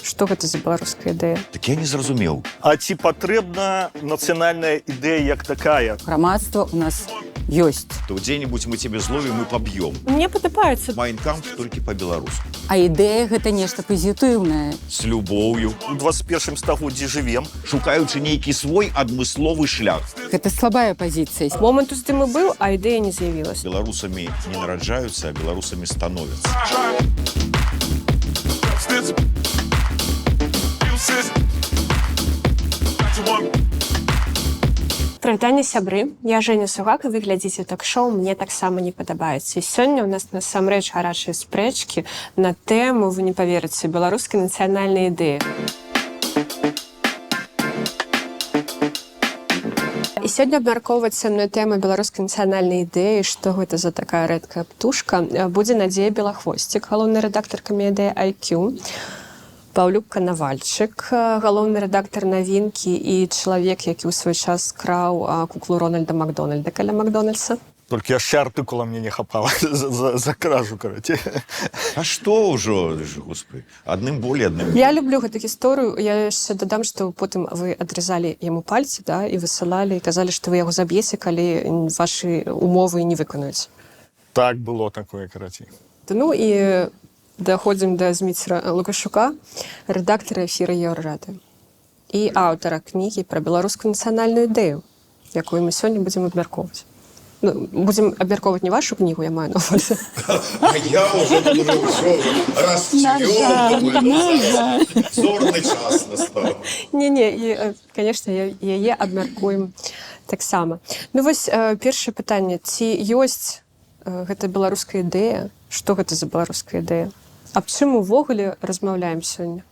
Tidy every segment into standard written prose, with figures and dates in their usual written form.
Што гэта за беларуская ідэя? Так я не зразумеў. А ці патрэбна нацыянальная ідэя як такая? Грамадства у нас ёсць. То дзе-нибудь мы цябе зловім і паб'ём. Мне падабаецца. Майнкамф толькі па-беларуску. А ідэя гэта нешта пазітыўнае. З любоўю, У 21 стагоддзі жывем. шукаючы нейкі свой адмысловы шлях. Гэта слабая пазіцыя. Момант уздыму быў, а ідэя не з'явілася. Беларусамі не нараджаюцца, а беларусамі становяцца. Прывітанне, сябры. Я Женя Сугак, і вы глядзіце ток-шоу «Мне таксама не падабаецца». І сёння ў нас насамрэч гарачыя спрэчкі на тэму, вы не паверыце, беларускай нацыянальнай ідэі. І сёння абмяркоўваць са мной тэму беларускай нацыянальнай ідэі, што гэта за такая рэдкая птушка, будзе Надзея Белахвосцік, галоўны рэдактар камедыі IQ, Паўлюк Канавальчык, галоўны рэдактар навінкі і чалавек, які ў свой час краў куклу Рональда Макдональда каля Макдональдса. Толькі яшчэ артыкула мне не хапала за кражу, караце. А што ўжо, господи, адным болей, адным. Я люблю гэту гісторыю. Я яшчэ дадам, што потым вы адрезалі яму пальцы, да, і высылалі, і казалі, што вы яго заб'еце, калі вашы умовы не выканаюць. Так было такое, караце. Ну і даходзім да Зміцера Лукашука, рэдактара эфіра Еўрарады і аўтара кнігі пра беларускую нацыянальную ідэю, якую мы сёння будзем абмяркоўваць. Ну, будзем абмяркоўваць не вашу кнігу, я маю на ўвазе. А я ўжо расцвёў, зорны час настаў. Не-не, і, канешне, яе абмяркуем таксама. Ну вось першае пытанне, ці ёсць гэта беларуская ідэя? Што гэта за беларуская ідэя? Аб чым увогуле размаўляем сёння?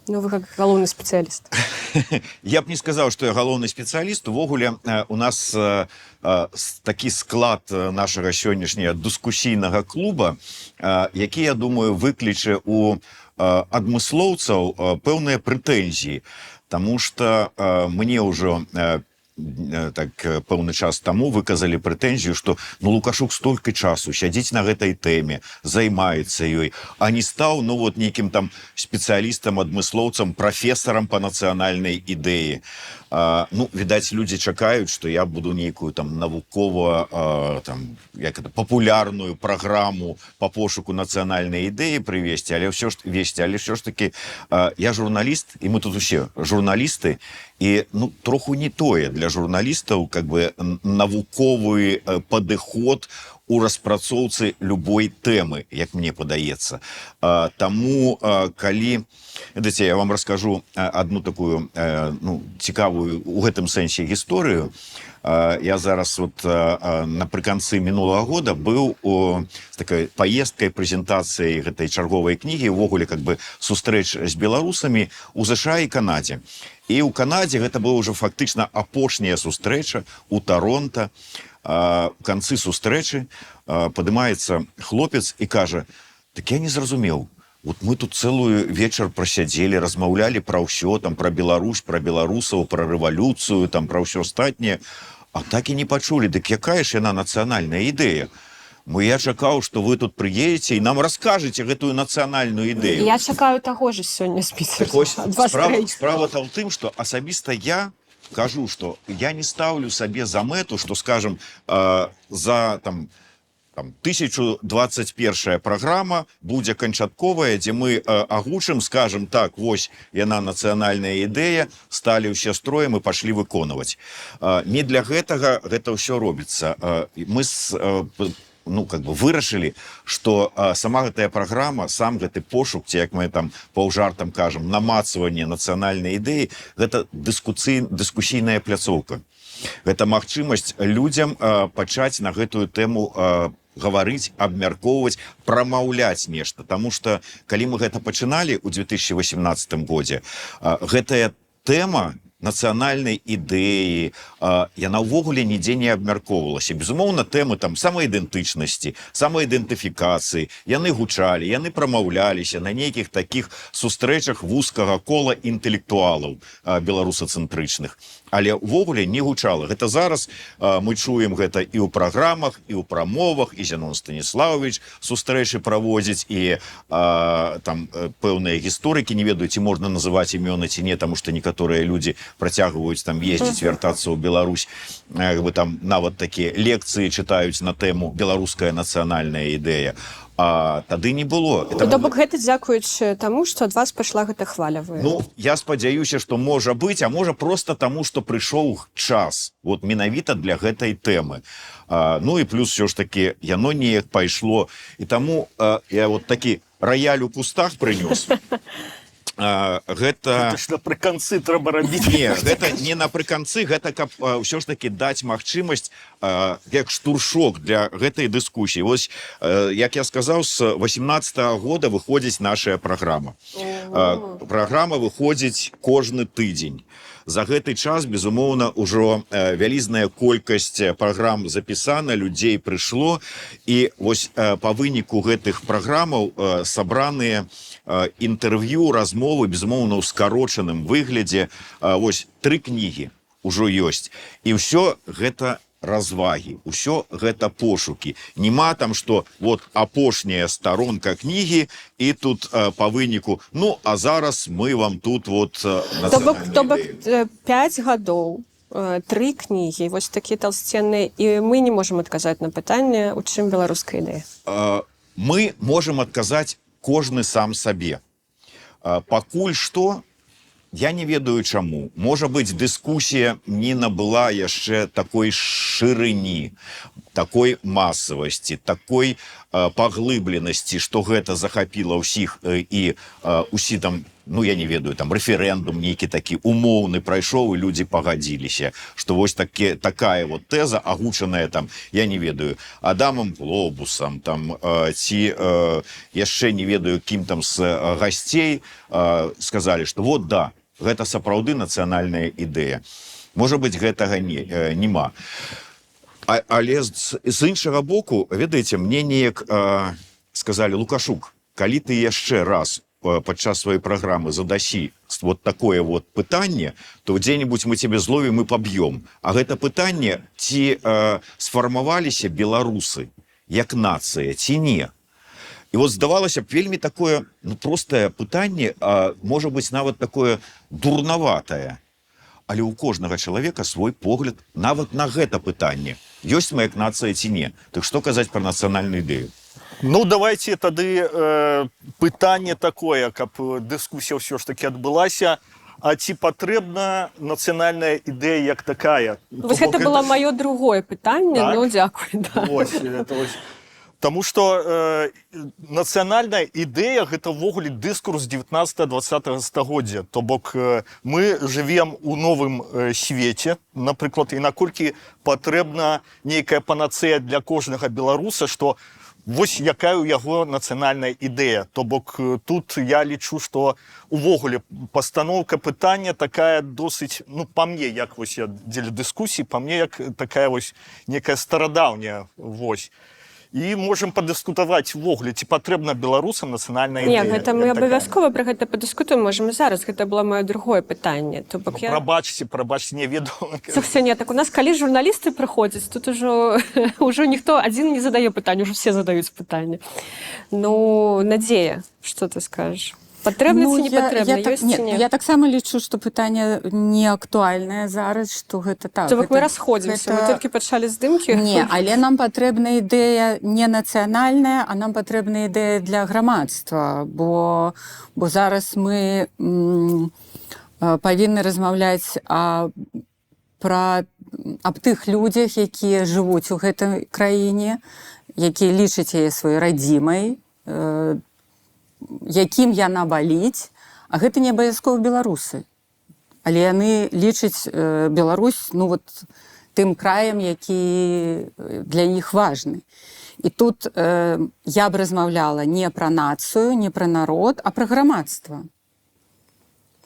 Ну, вы как галоўны спецыяліст. Я б не сказаў, што я галоўны спецыяліст. Увогуле, у нас такі склад нашага сённяшняга дыскусійнага клуба, які, я думаю, выкліче у адмыслоўцаў пэўныя прэтэнзіі. Таму што мне ўжо так пэўны час таму выказалі прэтэнзію, што ну Лукашук столькі часу сядзіць на гэтай тэме, займаецца ёй, а не стаў ну вот нейкім там спецыялістам, адмыслоўцам, прафесарам па нацыянальнай ідэі. Ну, відаць, людзі чакаюць, што я буду нейкую там навукова там як это папулярную праграму па пошуку нацыянальнай ідэі прывесці, але ўсё ж такі я журналіст, і мы тут усе журналісты, і ну троху не тое для журналістаў как бы навуковы падыход у распрацоўцы любой тэмы, як мне падаецца. Таму, калі... Ведаеце, я вам раскажу одну такую ну, цікавую у гэтым сэнсе гісторыю. Я зараз вот напрыканцы мінулага года быў з такой паездкай, прэзентацыяй гэтай чарговай кнігі, увогуле как бы сустрэч з беларусамі у ЗША і Канадзе. І ў Канадзе гэта была ўжо фактычна апошняя сустрэча у Таронта. У канцы сустрэчы падымаецца хлопец і кажа: так я не зразумеў, вот мы тут цэлую вечар прасядзелі, размаўлялі пра ўсё, там пра Беларусь, пра беларусаў, пра рэвалюцыю, там пра ўсё астатняе, а так і не пачулі, дык якая ж яна нацыянальная ідэя? Я чакаў, што вы тут прыедзеце і нам раскажаце гэтую нацыянальную ідэю. Я чакаю таго ж сёння спіцер. Справа-то ў тым, што асабіста я кажу, што я не стаўлю сабе за мэту, што, скажам, за там 1021 праграма будзе канчатковая, дзе мы агучым, скажем так, вось яна нацыянальная ідэя, сталі ўсе строем і пашлі выконваць. Не для гэтага гэта ўсё робіцца. Мы ну, как бы вырашылі, што сама гэтая праграма, сам гэты пошук, ці як мы там паўжартам кажам, намацаванне нацыянальнай ідэі, гэта дыскусійная пляцоўка. Гэта магчымасць людзям пачаць на гэтую тэму гаварыць, абмяркоўваць, прамаўляць нешта. Таму што, калі мы гэта пачыналі ў 2018 годзе, гэтая тэма нацыянальнай ідэі, яна ўвогуле нідзе не абмяркоўвалася. Безумоўна, тэмы там самаідэнтычнасці, самаідэнтыфікацыі, яны гучалі, яны прамаўляліся на нейкіх такіх сустрэчах вузкага кола інтэлектуалаў беларусацэнтрычных. але ўвогуле не гучала. Гэта зараз мы чуем гэта і ў праграмах, і ў прамовах, і Зянон Станіславович сустрэчы праводзіць, і там пэўныя гісторыкі, не ведаю, ці можна называць імёны ці не, таму што некаторыя людзі працягваюць там ездзіць, вяртацца ў Беларусь, там нават такія лекцыі чытаюць на тэму беларуская нацыянальная ідэя. А тады не было. То бок гэта дзякуючы таму, што ад вас пайшла гэта хваля. Ну, я спадзяюся, што можа быць, а можа проста таму, што прыйшоў час вот менавіта для гэтай тэмы. Ну і плюс все ж таки яно неяк пайшло. І таму я вот такі раяль у кустах прынёс. Гэта ж напрыканцы трэба рабіць. Не, гэта не напрыканцы, гэта каб ўсё ж таки даць магчымасць як штуршок для гэтай дыскусіі. Вось, як я сказаў, з 18-го года выходзіць наша праграма. Праграма выходзіць кожны тыдзень. За гэты час, безумоўна, ужо вялізная колькасць праграм запісана, людзей прыйшло, і вось па выніку гэтых праграмаў сабраныя інтэрв'ю, размовы, безумоўна, ў скарочаным выглядзе. Вось 3 кнігі ўжо ёсць. І ўсё гэта развагі, ўсё гэта пошукі. Нема там, што вот апошняя старонка кнігі, і тут па выніку, ну, а зараз мы вам тут вот То бок 5 гадоў, 3 кнігі, вось такія толстенныя, і мы не можам адказаць на пытанне, у чым беларуская ідэя. Мы можам адказаць кожны сам сабе. Пакуль што, я не ведаю чаму. Можа быць, дыскусія не набыла яшчэ такой шырыні, такой масавасці, такой паглыбленасці, што гэта захапіла ўсіх, і усі там, ну, я не ведаю, там рэферэндум нейкі такі умоўны прайшоў, і людзі пагадзіліся, што вось такая вот тэза, агучаная там, я не ведаю, Адамам Глобусам, там, ці яшчэ не ведаю, кім там з гасцей, сказалі, што вот, да, гэта сапраўды нацыянальная ідэя. Можа быць, гэтага нема. Але з іншага боку, ведаеце, мне неяк сказалі: Лукашук, калі ты яшчэ раз падчас сваёй праграмы задасі вот такое вот пытанне, то дзе-небудзь мы цябе зловім і паб'ём. А гэта пытанне, ці сфармаваліся беларусы як нацыя, ці не? І вот здавалася б, вельмі такое простае пытанне, можа быць, нават такое дурнаватае. Але ў кожнага чалавека свой погляд нават на гэта пытанне. Ёсць мы як нацыя ці не? Так што казаць пра нацыянальную ідэю? Ну, давайте тады пытанне такое, каб дыскусія ўсё ж таки адбылася. А ці патрэбна нацыянальная ідэя як такая? Вось гэта было маё другое пытанне, так? Ну, дзякуй. Да. Вось. Таму што нацыянальная ідэя – гэта ўвогуле дыскурс 19-20 стагоддзя. То бок мы жывем у новым свеце, напрыклад, і наколькі патрэбна нейкая панацэя для кожнага беларуса, што вось якая ў яго нацыянальная ідэя. То бок тут я лічу, што увогуле пастаноўка пытання такая досыць, ну, па мне, як вось я дзеля дыскусіі, па мне, як такая вось некая старадаўняя вось. І можам падыскутаваць увогуле, ці патрэбна беларусам нацыянальная ідэя. Не, гэта мы абавязкова пра гэта падыскутуем, можам і зараз. Гэта было маё другое пытанне. То бок Прабачце, не веду. Не, так у нас, калі журналісты прыходзяць, тут ужо ніхто адзін не задае пытанне, ужо все задаюць пытанне. Ну, Надзея, што ты скажаш? Патрэбна ці не патрэбна? Ёсць ці не? Я таксама лічу, што пытанне не актуальнае зараз, што гэта так. То бок мы расходзімся, мы толькі пачалі здымкі. Не, але нам патрэбна ідэя не нацыянальная, а нам патрэбна ідэя для грамадства, бо зараз мы павінны размаўляць аб тых людзях, якія жывуць у гэтай краіне, якія лічаць яе сваёй радзімай, якім яна баліць, а гэта не абавязкова беларусы. Але яны лічаць Беларусь, ну, вот, тым краем, які для іх важны. І тут я б размаўляла не пра нацыю, не пра народ, а пра грамадства.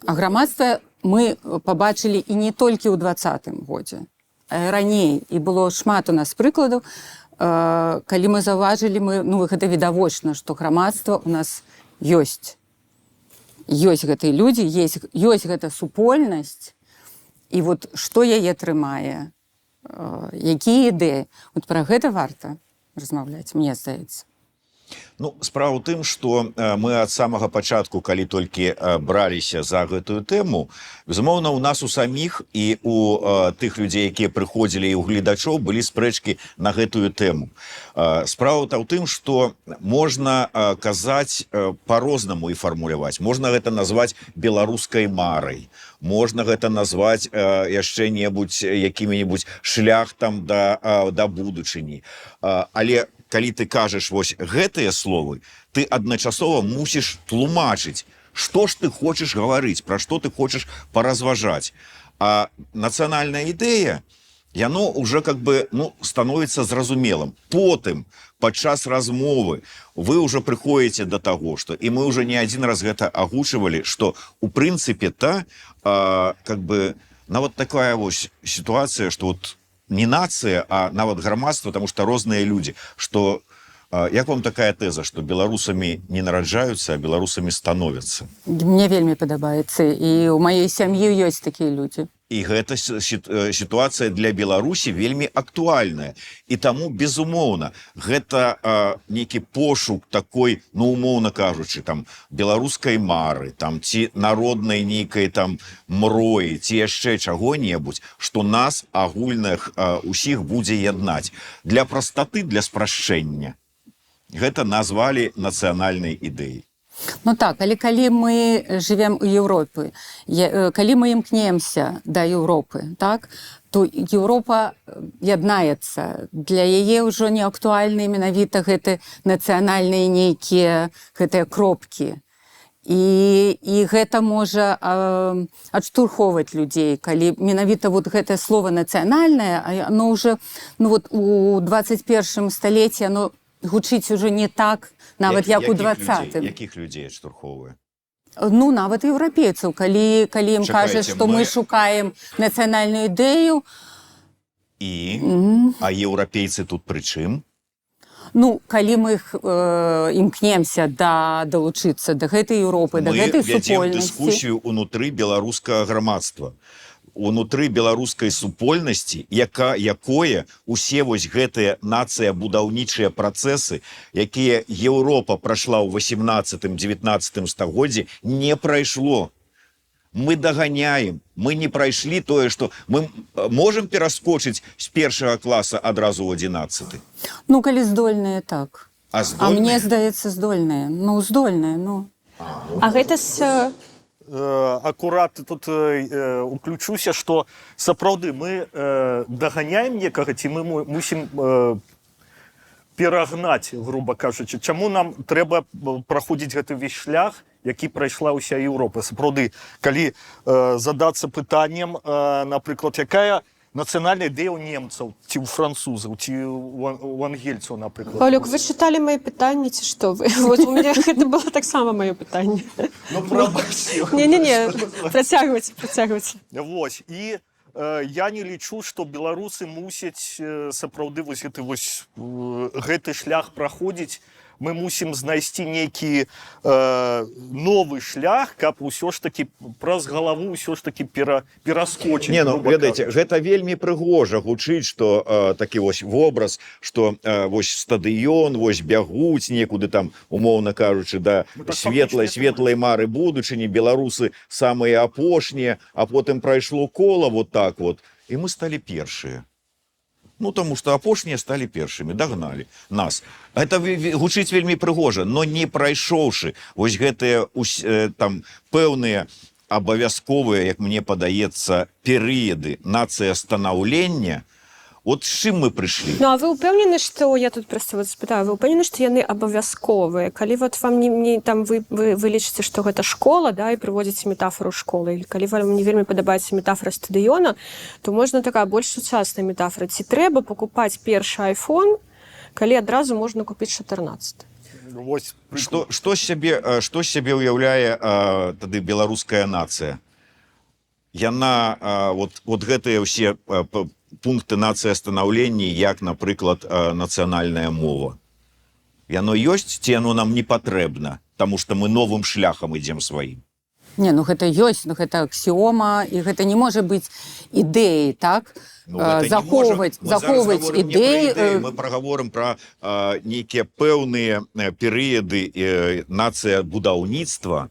А грамадства мы пабачылі і не толькі ў 20-м годзе, а раней. І было шмат у нас прыкладаў, калі мы заўважылі, ну, гэта відавочна, што грамадства у нас ёсць гэтыя людзі, ёсць гэта супольнасць, і вот што яе трымае, якія ідэі. Вот пра гэта варта размаўляць, мне здаецца. Ну, справа ў тым, што мы ад самага пачатку, калі толькі браліся за гэтую тэму, безумоўна, у нас у саміх і у тых людзей, якія прыходзілі, і ў гледачоў былі спрэчкі на гэтую тэму. Справа ў тым, што можна казаць па-рознаму і фармуляваць. Можна гэта назваць беларускай марай. Можна гэта назваць яшчэ-небудзь якімі-небудзь шляхтам да будучыні. Але калі ты кажаш вось гэтыя словы, ты адначасова мусіш тлумачыць, што ж ты хочаш гаварыць, пра што ты хочаш паразважаць. А нацыянальная ідэя, яно уже как бы становіцца зразумелым. Потым, падчас размовы, вы уже прыходзіце да таго, што, і мы уже не адзін раз гэта агучвалі, што у прынцыпе как бы нават такая вось сітуацыя, што вот не нацыя, а нават грамадства, потому што розныя людзі, што як вам такая тэза, што беларусамі не нараджаюцца, а беларусамі становяцца? Мне вельмі падабаецца, і ў маёй сям'і ёсць такія людзі. І гэта сітуацыя для Беларусі вельмі актуальная. І таму, безумоўна, гэта нейкі пошук такой, умоўна кажучы, там, беларускай мары, там, ці народнай нейкай там мроі, ці яшчэ чаго-небудзь, што нас агульных усіх будзе яднаць. Для прастаты, для спрашчэння. Гэта назвалі нацыянальнай ідэяй. Ну так, але калі мы жывем у Еўропе, калі мы імкнемся да Еўропы, так, то Еўропа яднаецца. Для яе ўжо не актуальны менавіта гэты нацыянальныя нейкія гэтыя кропкі. І гэта можа адштурхоўваць людзей, калі менавіта вот гэтае слово нацыянальнае, оно ўжо у 21 сталетті оно гучыць уже не так, нават як у 20-м. Якіх людзей адштурхоўвае? Ну, нават еўрапейцаў, калі ім кажуць, што мы шукаем нацыянальную ідэю. І? А еўрапейцы тут пры чым? Ну, калі мы імкнемся далучыцца да гэтай Еўропы, да гэтай супольнасці. Мы вядзем дыскусію ўнутры беларускага грамадства. Унутры беларускай супольнасці, якое усе вось гэтыя нацыя-будаўнічыя працэсы, якія Еўропа прайшла ў 18-19 стагоддзі, не прайшло. Мы даганяем, мы не прайшлі тое, што мы можам пераскочыць з першага класа адразу ў 11. Ну, калі здольныя, так. А здольныя? А мне здаецца, здольныя. Ну, здольныя, ну. А гэта з... Акурат тут уключуся, што сапраўды мы даганяем некага, ці мы мусім перагнаць, груба кажучы. Чаму нам трэба праходзіць гэты ўвесь шлях, які прайшла ўся Еўропа? Сапраўды, калі задацца пытаннем, напрыклад, якая нацыянальная ідэя ў немцаў, ці ў французаў, ці ў ангельцаў, напрыклад. Паўлюк, вы чыталі мае пытанні, ці што вы? Вот у мяне гэта было таксама маё пытанне. Ну, прабачце. Не, працягвайце. Вось, і я не лічу, што беларусы мусяць сапраўды гэты шлях праходзіць. Мы мусім знайсці нейкі новы шлях, каб усё ж такі праз галаву ўсё ж такі пераскочыць. Не, ну, ведаеце, гэта вельмі прыгожа гучыць, што такі вось вобраз, што вось стадыён, вось бягуць некуды там, умоўна кажучы, да светлай мары будучыні, беларусы самыя апошнія, а потым прайшло кола вот так вот, і мы сталі першыя. Ну, таму што апошнія сталі першымі, дагналі нас. Гэта гучыць вельмі прыгожа, но не прайшоўшы вось гэтыя там пэўныя абавязковыя, як мне падаецца, перыяды нацыястанаўлення, от з чым мы прыйшлі? Ну, а вы ўпэўнены, што, я тут проста вас спытаю, вы ўпэўнены, што яны абавязковыя? Калі вот вам там вы лічыце, што гэта школа, да, і прыводзіце метафору школы, или калі вам не вельмі падабаецца метафора стадыёна, то можна такая больш сучасная метафора. Ці трэба пакупаць першы айфон, калі адразу можна купіць 14? Што з сябе ўяўляе тады беларуская нацыя? Яна, вот гэтыя ўсе пункты нацыястанаўлення, як, напрыклад, нацыянальная мова. Яно ёсць, ці яно нам не патрэбна, таму што мы новым шляхам ідзем сваім? Не, ну гэта ёсць, ну гэта аксіома, і гэта не можа быць ідэяй, так? Захоўваць ідэі. Мы прагаворым пра нейкія пэўныя перыяды нацыя будаўніцтва.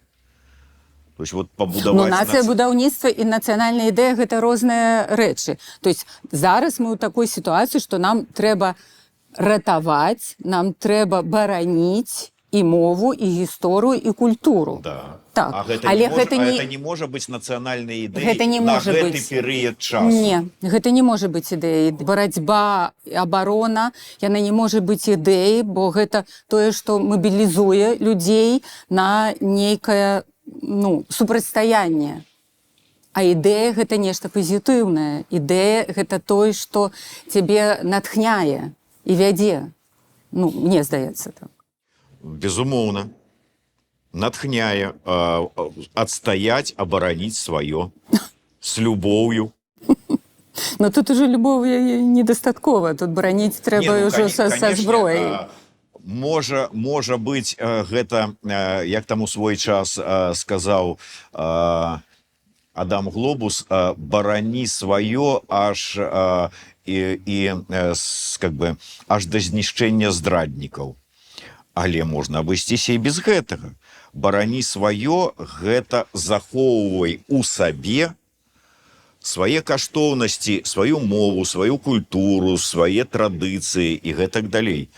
То есть вот пабудаваць... Ну, нацыя будаўніцтва і нацыянальная ідэя – гэта розныя рэчы. То есть зараз мы ў такой сітуацыі, што нам трэба ратаваць, нам трэба бараніць і мову, і гісторыю, і культуру. Да. Так. А гэта не можа быць нацыянальнай ідэяй на гэты перыяд часу. Не, гэта не можа быць ідэяй. Барацьба, абарона, яна не можа быць ідэяй, бо гэта тое, што мабілізуе людзей на нейкае супрацьстаянне. А ідэя – гэта нешта пазітыўнае. Ідэя – гэта тое, што цябе натхняе і вядзе. Ну, мне здаецца так. Безумоўна. Натхняе адстаяць, абараніць сваё з любоўю. Но тут уже любоў недастаткова. Тут бараніць трэба ўжо са зброяй. Можа быць, гэта, як там у свой час сказаў Адам Глобус, барані сваё аж да знішчэння здраднікаў. Але можна абысціся і без гэтага. Барані сваё, гэта захоўвай у сабе свае каштоўнасці, сваю мову, сваю культуру, свае традыцыі і гэтак далей.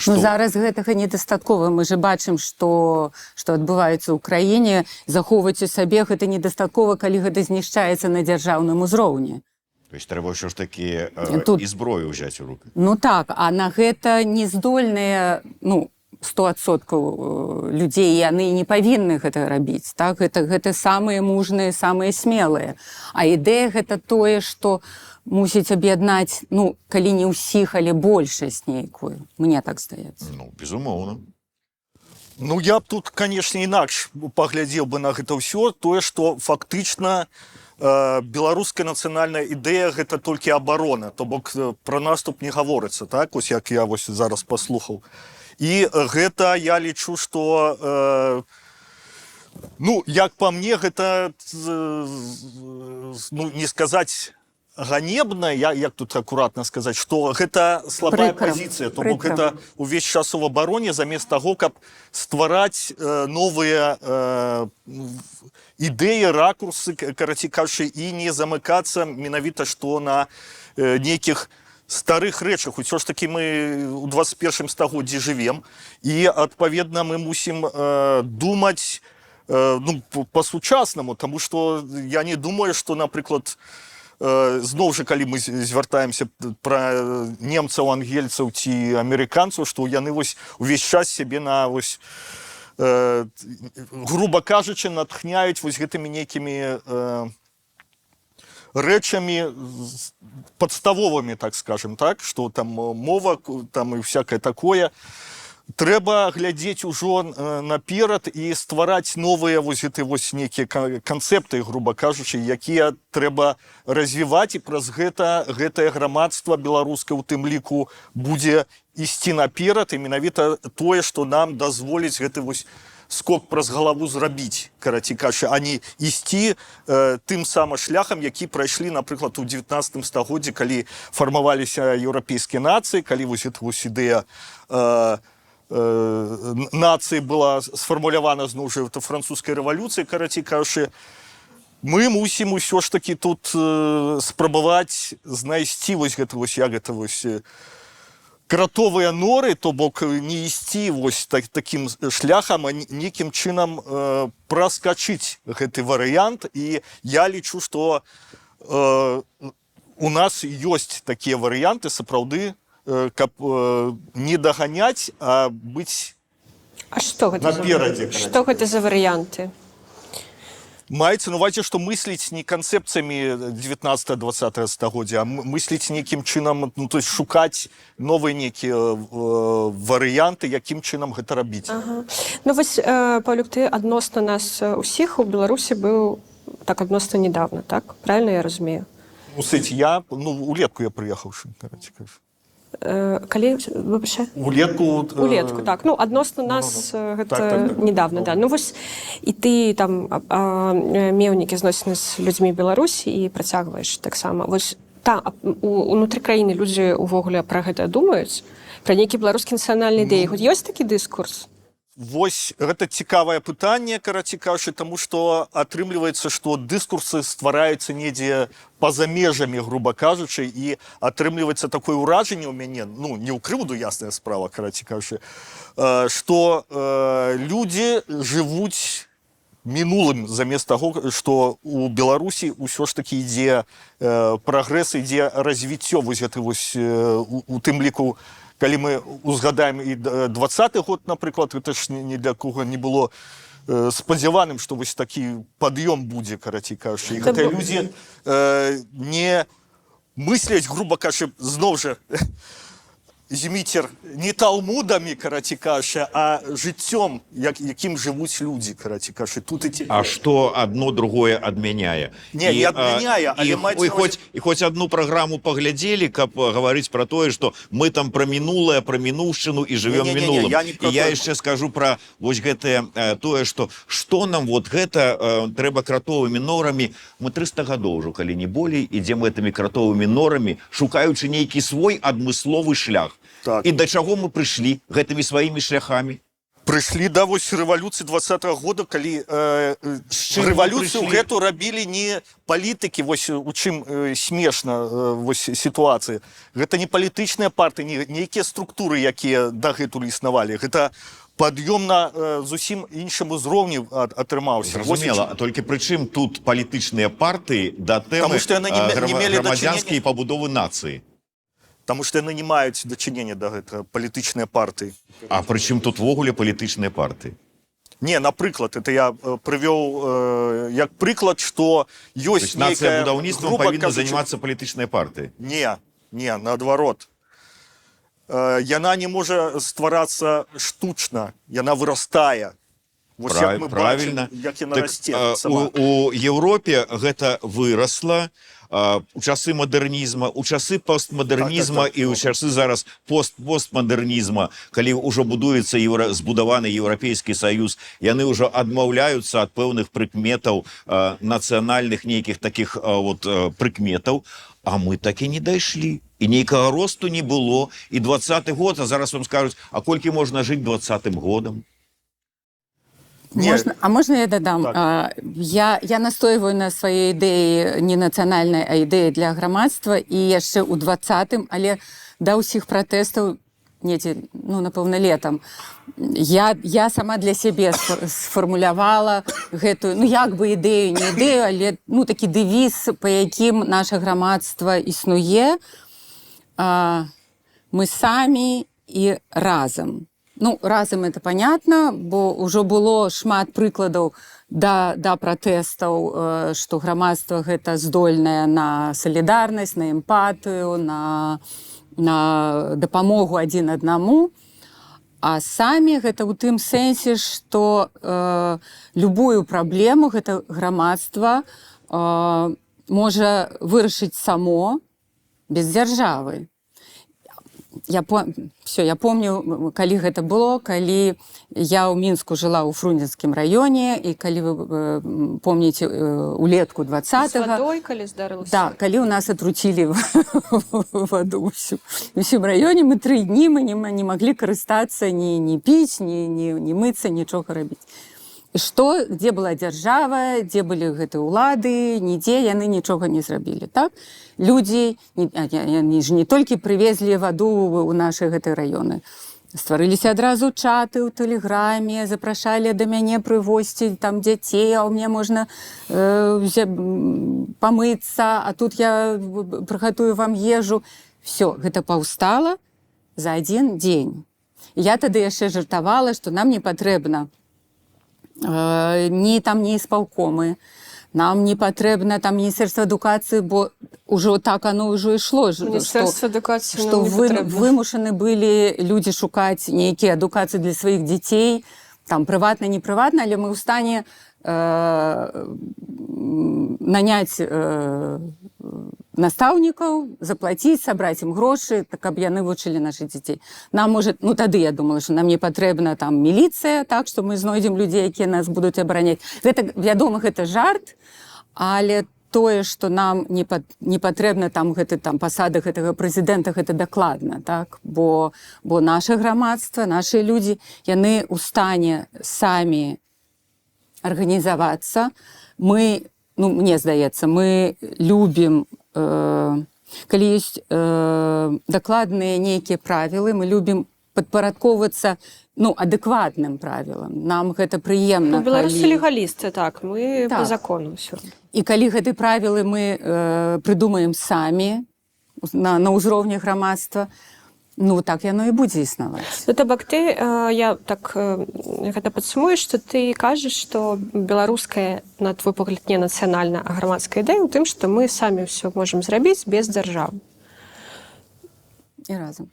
Ну, зараз гэтага недастаткова. Мы же бачым, што адбываецца ў краіне. Захоўваць у сабе гэта недастаткова, калі гэта знішчаецца на дзяржаўным узроўні. То есть трэба ўсё ж такі і зброю ўзяць у руки. Ну так, а на гэта не здольныя, 100% людзей, яны не павінны гэта рабіць. Так? Гэта самыя мужныя, самыя смелыя. А ідэя гэта тое, што мусіць аб'яднаць, калі не ўсіх, але большасць нейкую. Мне так здаецца. Ну, безумоўна. Ну, я б тут, канешне, інакш паглядзеў бы на гэта ўсё. Тое, што фактычна беларуская нацыянальная ідэя – гэта толькі абарона. То бок пра наступ не гаворыцца, так? Ось як я зараз паслухаў. І гэта, я лічу, што, як па мне, гэта, не сказаць ганебна, як тут акуратна сказаць, што гэта слабая пазіцыя. То бок гэта ўвесь час у абароне, замест таго, каб ствараць новыя ідэі, ракурсы, карацей кажучы, і не замыкацца менавіта што на нейкіх старых рэчах. Усё ж такі мы ў 21 стагоддзі жывем, і, адпаведна, мы мусім думаць па-сучаснаму, таму што я не думаю, што, напрыклад, зноў жа, калі мы звяртаемся пра немцаў, ангельцаў ці амерыканцаў, што яны увесь час сябе на, груба кажучы, натхняюць гэтымі нейкімі рэчамі падставовымі, так скажем, так, што там мова, там і всякае такое. Трэба глядзець ужо наперад і ствараць новыя нейкія канцэпты, груба кажучы, якія трэба развіваць, і праз гэтае грамадства беларускае у тым ліку будзе ісці наперад, і менавіта тое, што нам дазволіць гэты скок праз галаву зрабіць, карацей кажучы, а не ісці тым самым шляхам, які прайшлі, напрыклад, у 19 стагоддзі, калі фармаваліся еўрапейскія нацыі, калі гэта ідэя нацыі была сфармулявана зноў жа французскай рэвалюцыі, карацей кажучы, мы мусім усё ж такі тут спрабаваць знайсці кратовыя норы, то бок не ісці такім шляхам, а нейкім чынам праскачыць гэты варыянт. І я лічу, што у нас ёсць такія варыянты, сапраўды, каб не даганяць, а быць наперадзе. Што гэта за варыянты? Маецца на ўвазе, што мысліць не канцэпцыямі 19-20 стагоддзя, а мысліць нейкім чынам, то есть шукаць новыя нейкія варыянты, якім чынам гэта рабіць. Ну вось, Паўлюк, ты адносна нас усіх у Беларусі быў так адносна недавно, так? Правильно я разумею? Я улетку я прыехаўшы. калі выбачай Улетку... улетку так ну адносна нас гэта Так. недавно да ну вось і ты там меў нейкі зносіны з людзьмі Беларусі і працягваеш таксама вось унутры краіны людзі увогуле пра гэта думаюць пра нейкі беларускі нацыянальны ідэі хоць ёсць такі дыскурс. Вось гэта цікавае пытанне, карацей кажучы, таму што атрымліваецца, што дыскурсы ствараюцца недзе па-за межамі, груба кажучы, і атрымліваецца такое ўражанне ў мяне, ну, не ў крыўду ясная справа, карацей кажучы, што людзі жывуць мінулым замест таго, што ў Беларусі ўсё ж такі ідзе прагрэс, ідзе развіццё, вось гэты вось у тым ліку калі мы узгадаем і 20-й год, напрыклад, гэта ж ні для кого не было спадзяваным, што вось такі пад'ём будзе, карацей кажучы. І гэтыя людзі не мысляць, груба кажучы, зноў жа, Зіміцер, не талмудамі, карацей кажучы, а жыццём, якім жывуць людзі, карацей кажучы. Тут і А што адно другое адмяняе? Не, не адмяняе, але і хоць одну праграму паглядзелі, каб гаварыць пра тое, што мы там пра мінулае, пра мінуўшчыну і жывём мінулым. І я яшчэ скажу пра вось гэтае тое, што нам вот гэта трэба кратовымі норамі. Мы 300 гадоў ужо, калі не болей, ідзем гэтымі кратовымі норамі, шукаючы нейкі свой адмысловы шлях. Так. І да чаго мы прыйшлі гэтымі сваімі шляхамі? Прыйшлі да вось рэвалюцыі 20-го года, калі рэвалюцыю гэту рабілі не палітыкі, вось у чым смешна вось сітуацыя. Гэта не палітычныя партыі, нейкія структуры, якія дагэтуль існавалі. Гэта пад'ём на зусім іншым узроўні атрымаўся. Зразумела, толькі прычым тут палітычныя партыі да тэмы грамадзянскай пабудовы нацыі. Таму што яны не маюць дачынення да гэтага, палітычныя партыі. А прычым тут ввогуле палітычныя партыі? Не, напрыклад, это я прывёў як прыклад, што ёсць нацыя будаўніцтвам павінна займацца палітычнай партыі? Не, наадварот. Яна не можа стварацца штучна, яна вырастае. Вось як мы бачым, як яна расце сама. У Еўропе гэта вырасла, у часы мадэрнізма, у часы постмадэрнізма і ў часы зараз постмадэрнізма, калі ўжо будуецца збудаваны Еўрапейскі Саюз, яны ўжо адмаўляюцца ад пэўных прыкметаў, нацыянальных нейкіх такіх прыкметаў, а мы так і не дайшлі. І нейкага росту не было. І 20-й год, а зараз вам скажуць, а колькі можна жыць 20-м годам? Можна я дадам? Так. Я настойваю на сваёй ідэі не нацыянальнай, а ідэі для грамадства і яшчэ ў 20-м, але да ўсіх пратэстаў, напэўна, летам, я сама для сябе сфармулявала гэтую, як бы ідэю, не ідэю, але такі дэвіз, па якім наша грамадства існуе, мы самі і разам. Разам это понятно, бо ўжо было шмат прыкладаў да пратэстаў, што грамадства гэта здольнае на салідарнасць, на эмпатыю, на дапамогу адзін аднаму. А самі гэта ў тым сэнсе, што любую праблему гэта грамадства можа вырашыць само без дзяржавы. Я помню, калі гэта было, калі я ў Мінску жыла ў Фрунзенскім раёне, і калі вы помніце улетку 20-го... З вадой, калі здарылася? Да, калі ў нас атруцілі ваду ўсім раёне, мы 3 дні не маглі карыстацца, ні піць, ні мыцца, нічога рабіць. Што, дзе была дзяржава, дзе былі гэтыя ўлады, нідзе яны нічога не зрабілі, так? Людзі, яны ж не толькі прывезлі ваду ў нашы гэтыя раёны. Стварыліся адразу чаты ў тэлеграме, запрашалі да мяне прывозьце там дзяцей, а ў мне можна памыцца, а тут я прыгатую вам ежу. Всё, гэта паўстала за 1 дзень. Я тады яшчэ жартавала, што нам не патрэбна ні исполкомы, нам не патрэбна там Міністэрства адукацыі, бо ўжо так оно ўжо ішло, Міністэрства адукацыі што вымушаны былі людзі шукаць нейкія адукацыі для сваіх дзяцей, там прыватна, не прыватна, але мы ў стане наняць настаўнікаў, заплаціць, сабраць ім грошы, так, каб яны вучылі нашых дзяцей. Нам, можа, ну, тады я думала, што нам не патрэбна там міліцыя, так, што мы знойдзем людзей, якія нас будуць абараняць. Гэта, вядома, гэта жарт, але тое, што нам не патрэбна там гэты там пасада гэтага прэзідэнта, гэта дакладна, так? Бо наша грамадства, нашы людзі, яны ў стане самі арганізавацца. Мы, ну, мне здаецца, мы любім, калі ёсць дакладныя нейкія правілы, мы любім падпарадковвацца, ну, адэкватным правілам. Нам гэта прыемна. Ну, беларусы легалісты, так, мы Так. по закону ўсё. І калі гэты правілы мы прыдумаем самі на ўзроўні грамадства, ну, так яно і будзе існаваць. Ну, то бок ты, я так гэта падсумую, што ты кажаш, што беларуская, на твой погляд, не нацыянальная, а грамадская ідэя ў тым, што мы самі ўсё можам зрабіць без дзяржавы. І разам.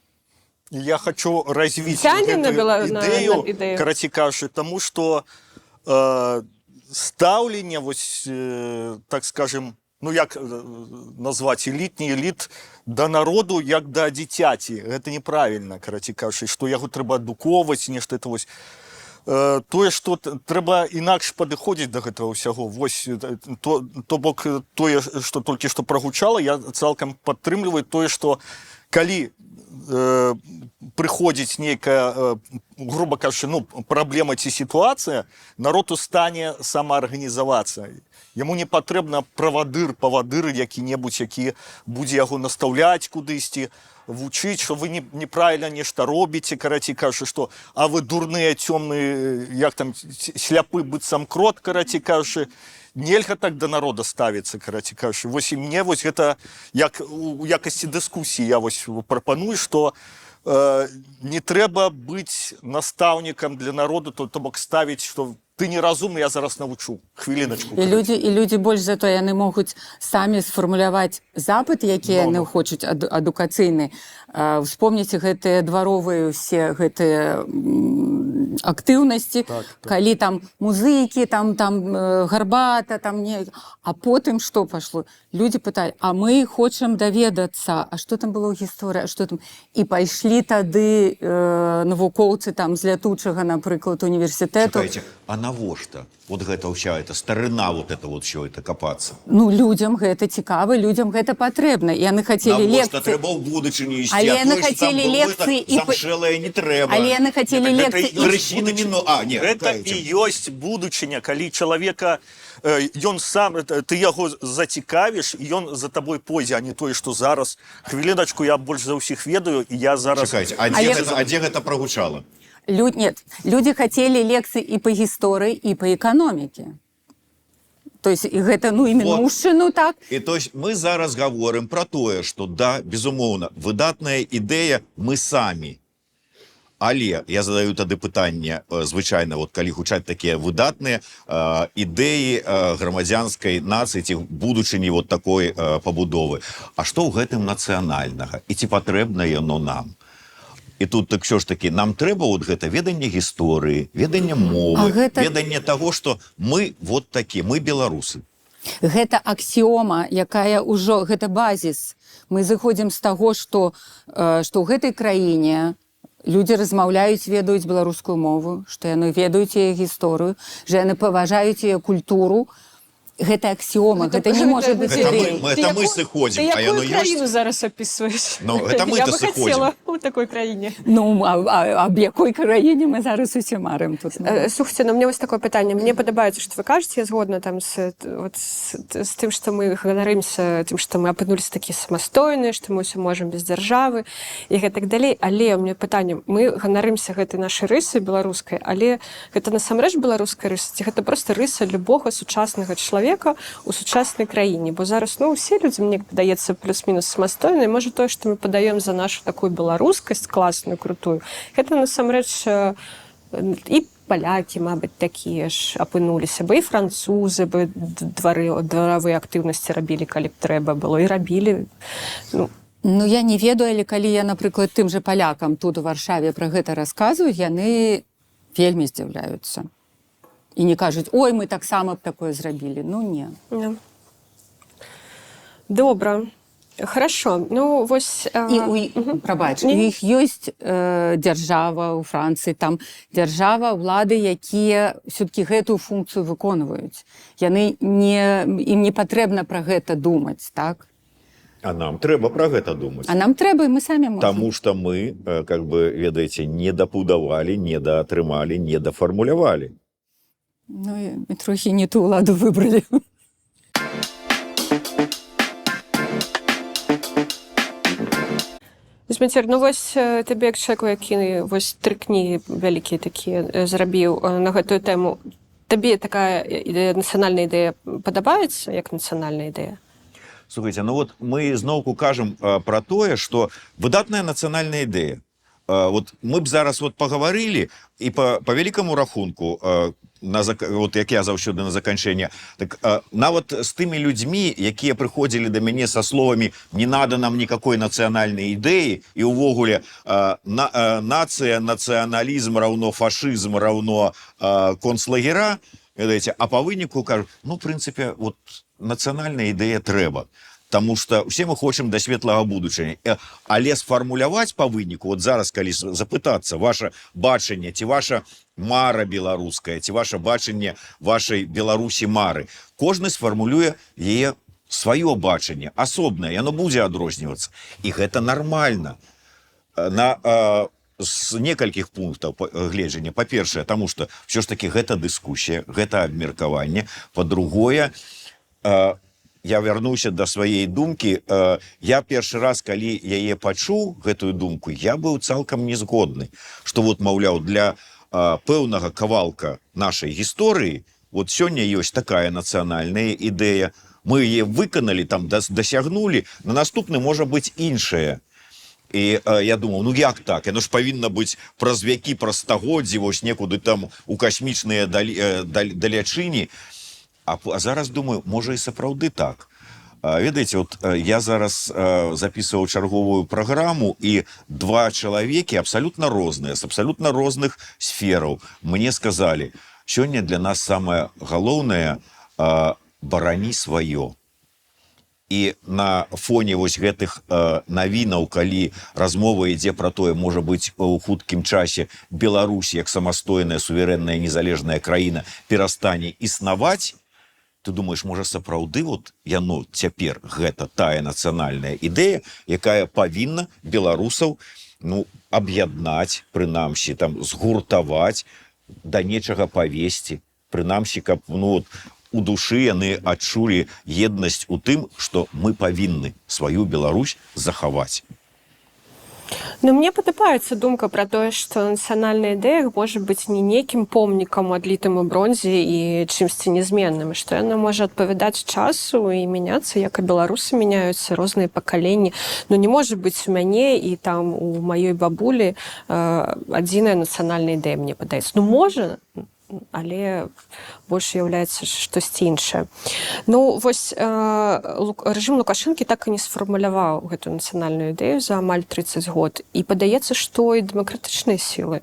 Я хочу развить Тянем на идею, идею. короче кажучи, тому что ставлення, ось, так скажем, ну як назвати, елітній еліт до народу, як до дитяті. Це неправильно, короче кажучи, що його треба адукувати, нешта це ось. Тое, што трэба інакш падыходзіць да гэтага ўсяго. Вось, то бок тое, што толькі што прагучала, я цалкам падтрымліваю тое, што калі прыходзіць нейкая, грубо кажучы, ну, праблема ці сітуацыя, народ у стане самаарганізавацца. Яму не патрэбна павадыр які-небудзь, які будзе яго настаўляць кудысьці, вучыць, што вы неправільна нешта робіце, карацей кажучы, што а вы дурныя, цёмныя, як там, сляпы быццам крот, карацей кажучы, нельга так да народа ставіцца, карацей кажучы. Вось і мне вось гэта, як у якасці дыскусіі я вось прапаную, што не трэба быць настаўнікам для народу, то бок ставіць, што ты неразумны, я зараз навучу. Хвіліначку. І людзі больш за то, яны могуць самі сфармуляваць запыт, які яны хочуць, адукацыйны. Вспомніце гэтыя дваровыя ўсе гэтыя актыўнасці, калі там музыкі, там гарбата, там не... А потым што пашло? Людзі пыталі, а мы хочам даведацца, а што там было ў гісторыі, а што там... І пайшлі тады навукоўцы там з лятучага, напрыклад, універсітэту. Чакайце, а навошта? Вот гэта ўся эта старына, вот это вот все это капацца. Ну, людзям гэта цікава, людзям гэта патрэбна. Яны хацелі лекцыі. Навошта трэба ў будучыню ісці, Але а яны тое, што там хацелі было, лекцыі это замшэлае не трэба. Але яны хацелі лекцыі і... Грышінамі, ну, не, Гэта і ёсць будучыня, калі чалавека, ён сам, ты яго зацікавіш, і ён за табой пойдзе, а не тое, што зараз. Хвіліначку, я больш за ўсіх ведаю, і я зараз... Чакайце, а дзе гэта прагучала? Нет, люди хотели лекций и по истории, и по экономике. То есть и гэта, ну, именно Вот. мужчину так. І то есть мы зараз гаворым про тое, што да, безумоўна, выдатная ідэя мы самі. Але я задаю тады пытанне, звычайна, вот калі гучаць такія выдатныя ідэі грамадзянскай нацыі ці будучыні вот такой пабудовы. А што ў гэтым нацыянальнага? І ці патрэбна яно нам? І тут так що ж таки, нам трэба вот гэта веданне гісторыі, веданне мовы, веданне таго, што мы вот такі, мы беларусы. Гэта аксіома, якая ўжо, гэта базіс. Мы зыходзім з таго, што ў гэтай краіне людзі размаўляюць, ведаюць беларускую мову, што яны ведаюць яе гісторыю, што яны паважаюць яе культуру. Гэта аксіома, гэта не можа быць ідэя. Гэта мы сыходзім, а яно ёсць. Ты якую краіну зараз опісваеш? Ну, гэта мы-то сыходзім. Я бы хацела у такой краіне. Ну, аб якой краіне мы зараз усе марым тут? Слухайте, ну, мне вось такое пытанне. Мне падабаецца, што вы кажаце, я згодна там з тым, што мы ганарымся тым, што мы апынуліся такія самастойныя, што мы ўсё можам без дзяржавы і гэтак далей. Але мне пытанне, мы ганарымся гэтай нашай рысы беларускай, але гэта насамрэч беларуская рыса, ці гэта проста рыса любога сучаснага чалавека у сучаснай краіне, бо зараз, ну, усе людзі, мне падаецца, плюс-мінус самастойныя, можа тое, што мы падаём за нашу такую беларускасць класную, крутую, гэта насамрэч і палякі, мабыць, такія ж апынуліся бы, і французы бы дваравыя актыўнасці рабілі, калі б трэба было, і рабілі. Ну, я не ведаю, але калі я, напрыклад, тым жа палякам тут у Варшаве пра гэта расказваю, яны вельмі здзіўляюцца. І не кажуць, ой, мы таксама б такое зрабілі. Ну, не. Добра. Хорошо, ну вось Прабач, у іх ёсць дзяржава ў Францыі, там дзяржава, ўлады, якія ўсё-такі гэтую функцыю выконваюць. Ім не патрэбна пра гэта думаць, так? А нам трэба пра гэта думаць. А нам трэба, і мы самі можам. Таму што мы, как бы, ведаеце, не дапудавалі, не даатрымалі, не дафармулявалі. Ну, і трохі не ту ўладу выбралі. Зміцер, ну вось табе як чалавеку, які вось 3 кнігі вялікія такія зрабіў на гэтую тэму, табе такая нацыянальная ідэя падабаецца, як нацыянальная ідэя? Слухайте, ну вот мы зноўку кажам пра тое, што выдатная нацыянальная ідэя. Вот мы б зараз вот пагаварылі і по вялікаму рахунку, вот як я заўсёды на заканчэнне, так нават з тымі людзьмі, якія прыходзілі да мяне са словамі «не надо нам никакой нацыянальнай ідэі» і ўвогуле нацыя, нацыяналізм раўно фашызм раўно концлагера, ведаеце, а па выніку кажу, ну, в прынцыпе, вот нацыянальная ідэя трэба. Таму што ўсе мы хочам да светлага будучыня. Але сфармуляваць па выніку, вот зараз, калі запытацца, ваша бачанне, ці ваша мара беларуская, ці ваша бачанне вашай Беларусі мары, кожны сфармулюе яе сваё бачанне, асобнае, яно будзе адрознівацца. І гэта нармальна. З некалькіх пунктаў гледжання. Па-першае, таму што ўсё ж такі гэта дыскусія, гэта абмеркаванне. Па-другое, я вярнуся да сваей думкі. Я першы раз, калі яе пачуў, гэтую думку, я быў цалкам не згодны. Што вот, маўляў, для пэўнага кавалка нашай гісторыі вот сёння ёсць такая нацыянальная ідэя. Мы яе выканалі, там, дасягнулі, на наступны можа быць іншая. І я думаў, ну як так? Яно ж павінна быць праз вякі, праз стагоддзі, вось некуды там у касмічныя далячыні. А зараз думаю, можа і сапраўды так. Ведаеце, вот я зараз записываў чарговую праграму, і 2 чалавекі абсалютна розныя, з абсалютна розных сфераў мне сказалі, сёння для нас самае галоўнае барані сваё. І на фоне вось гэтых навінаў, калі размова ідзе пра тое, можа быць, у хуткім часе Беларусь, як самастойная, суверэнная, незалежная краіна, перастане існаваць, ты думаеш, можа, сапраўды вот яно цяпер гэта тая нацыянальная ідэя, якая павінна беларусаў, ну, аб'яднаць, прынамсі, там, згуртаваць, да нечага павесці, прынамсі, каб, ну, вот, у душы яны адчулі еднасць у тым, што мы павінны сваю Беларусь захаваць. Ну, мне падабаецца думка пра тое, што нацыянальная ідэя можа быць не нейкім помнікам адлітым у бронзе і чымсьці нязменным, што яна можа адпавядаць часу і мяняцца, як і беларусы мяняюцца, розныя пакаленні. Ну, не можа быць у мяне і там у маёй бабулі адзіная нацыянальная ідэя, мне падаецца. Ну, можа, але больш з'яўляецца штосьці іншае. Ну, вось рэжым Лукашэнкі так і не сфармуляваў гэту нацыянальную ідэю за амаль 30 год. І падаецца, што і дэмакратычныя сілы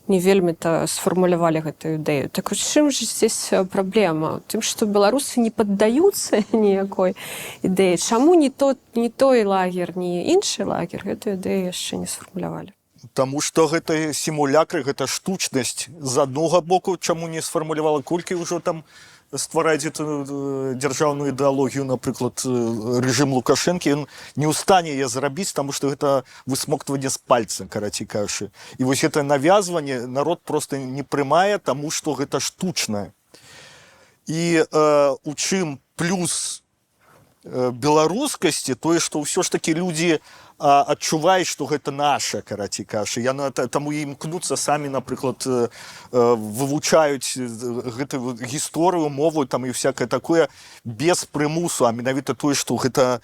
не вельмі-то сфармулявалі гэтую ідэю. Так у чым ж здесь праблема? Тым, што беларусы не паддаюцца ніякой ідэі. Чаму не той лагер, ні іншы лагер гэтую ідэю яшчэ не сфармулявалі? Таму што гэта сімулякры, гэта штучнасць з аднога боку, чаму не сфармулявала, колькі ўжо там ствараць дзяржаўную ідэалогію, напрыклад, рэжым Лукашэнкі, ён не ў стане яе зрабіць, таму што гэта высмоктванне з пальца, карацей кажучы. І вось гэта навязванне народ проста не прымае, таму што гэта штучнае. І у чым плюс беларускасці, тое, што ўсё ж такі людзі адчуваюць, што гэта наша, карацей кажучы. Таму і імкнуцца самі, напрыклад, вывучаюць гэтую гісторыю, мову там і всякае такое без прымусу, а менавіта тое, што гэта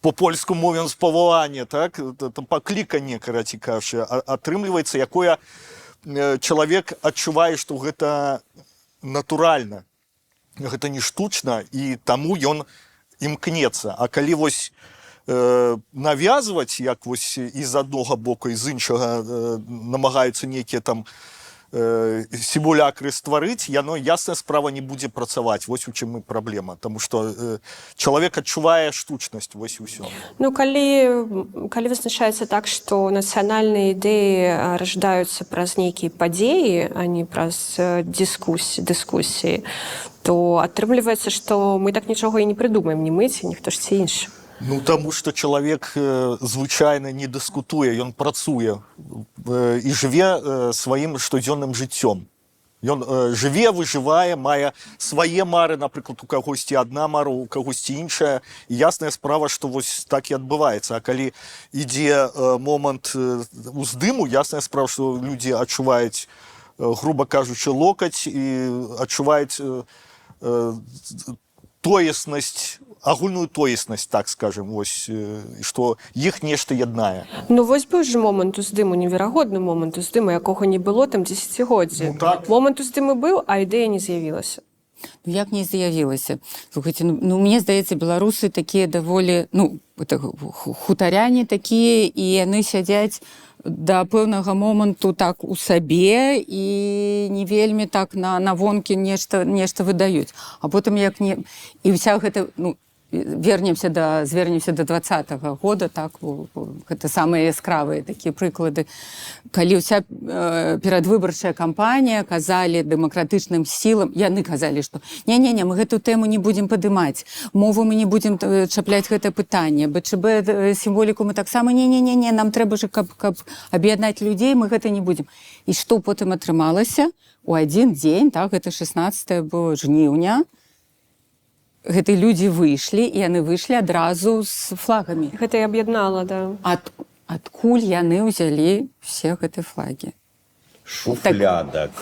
по-польску мовен спаванне, так? Пакліканне, карацей кажучы, атрымліваецца, якое чалавек адчувае, што гэта натуральна, гэта не штучна, і таму ён імкнецца. А калі вось навязваць, як вось і з аднога боку, і з іншага намагаюцца нейкія там сімулякры стварыць, яно, ясная справа, не будзе працаваць. Вось у чым і праблема. Таму што чалавек адчувае штучнасць, вось і ўсё. Ну, калі вызначаецца так, што нацыянальныя ідэі рождаюцца праз нейкія падзеі, а не праз дыскусіі, то атрымліваецца, што мы так нічога і не прыдумаем, ні мы ці ніхто ж ці іншы. Ну, таму што чалавек звычайна не дыскутуе, ён працуе і жыве сваім штодзённым жыццём. Ён жыве, выжывае, мае свае мары, напрыклад, у кагосьці адна мара, у кагосьці іншая. І ясная справа, што вось так і адбываецца. А калі ідзе момант уздыму, ясная справа, што людзі адчуваюць, груба кажучы, локаць і адчуваюць тоеснасць, агульную тоеснасць, так скажем, вось, што іх нешта яднае. Ну, вось быў же момант уздыму, неверагодны момант уздыму, якога не было там дзесяцігоддзі. Ну, так. Момант уздыму быў, а ідэя не з'явілася. Ну, як не з'явілася? Слухайте, ну, мне здаецца, беларусы такія даволі, ну, хутаряне такія, і яны сядзяць да пэўнага моманту так у сабе і не вельмі так на вонкі нешта выдаюць. А потым як не... І ўся гэта, ну, звернемся да 20-го года, так, гэта самыя яскравыя такія прыклады, калі ўся перадвыбарчая кампанія казалі дэмакратычным сілам, яны казалі, што не-не-не, мы гэту тэму не будзем падымаць, мову мы не будзем чапляць гэта пытанне, БЧБ сімволіку мы таксама не-не-не, нам трэба же, каб аб'яднаць людзей, мы гэта не будзем. І што потым атрымалася? У адзін дзень, так, гэта 16 жніўня, гэтыя людзі выйшлі, і яны выйшлі адразу з флагамі. Гэта і аб'яднала, да. Адкуль яны ўзялі все гэтыя флагі? Шуфлядак.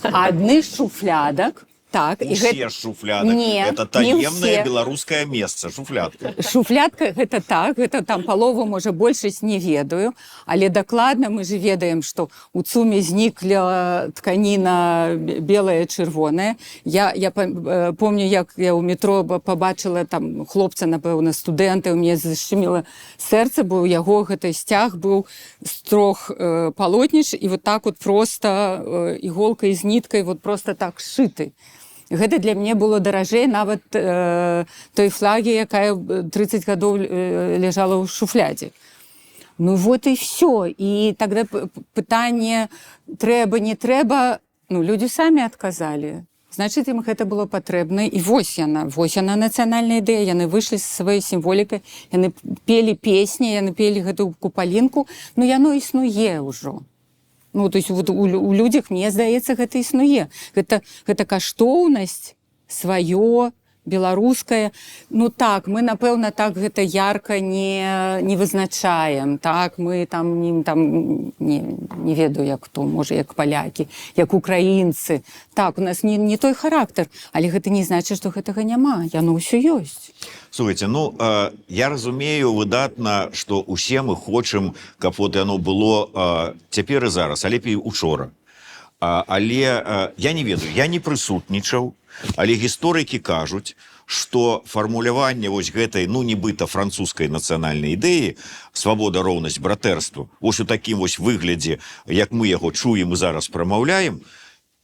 Адны з шуфлядак. Так, Усе шуфлядак. Не, это таемнае беларускае месца, шуфлядка. Шуфлядка гэта так, гэта там палову, можа, большасць не ведаю, але дакладна мы же ведаем, што у ЦУМе знікла тканіна белая, чырвоная. Я помню, як я ў метро пабачыла там хлопца, напэўна, студэнта, у мяне зашчыміла сэрца, бо у яго гэты сцяг быў з 3 палотніч, і вот так вот просто іголкай з ніткай вот просто так сшыты. Гэта для мяне было даражэй нават той флагі, якая 30 гадоў ляжала ў шуфлядзе. Ну вот і все. І тогда пытанне трэба, не трэба, ну людзі самі адказалі. Значыць, ім гэта было патрэбна. І вось яна нацыянальная ідэя. Яны выйшлі з сваёй сімволікай, яны пелі песні, яны пелі гэту купалінку, но яно існуе ўжо. Ну, то есть вот у людзях, мне здаецца, гэта існуе. Гэта каштоўнасць сваё, беларускае. Ну так, мы, напэўна, так гэта ярка не вызначаем. Так, мы там не ведаю, як хто, можа, як палякі, як украінцы. Так, у нас не той характар, але гэта не значыць, што гэтага няма. Яно ўсё ёсць. Слухайте, ну, я разумею выдатна, што усе мы хочам, каб вот яно было цяпер і зараз, а лепей учора. Але я не ведаю, я не прысутнічаў, але гісторыкі кажуць, што фармуляванне вось гэтай, ну, нібыта французскай нацыянальнай ідэі, свабода, роўнасць, братэрства, вось у такім вось выглядзе, як мы яго чуем і зараз прамаўляем,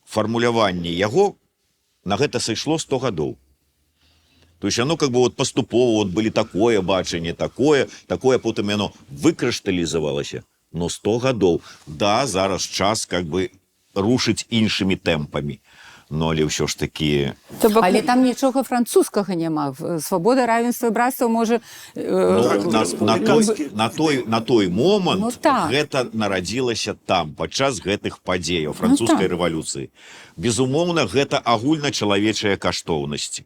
фармуляванне яго на гэта сышло 100 гадоў. То есть оно как бы вот поступово вот были такое бачанне, такое, потым оно выкрышталізавалася. Но 100 гадоў. Да, зараз час как бы рушыць іншымі тэмпамі. Но але ўсё ж такі... Але там нічога французскага няма. Свабода, равенства і братства можа... На той момант ну, так. Гэта нарадзілася там, падчас гэтых падзеяў французскай рэвалюцыі. Безумоўна, гэта агульначалавечыя каштоўнасці.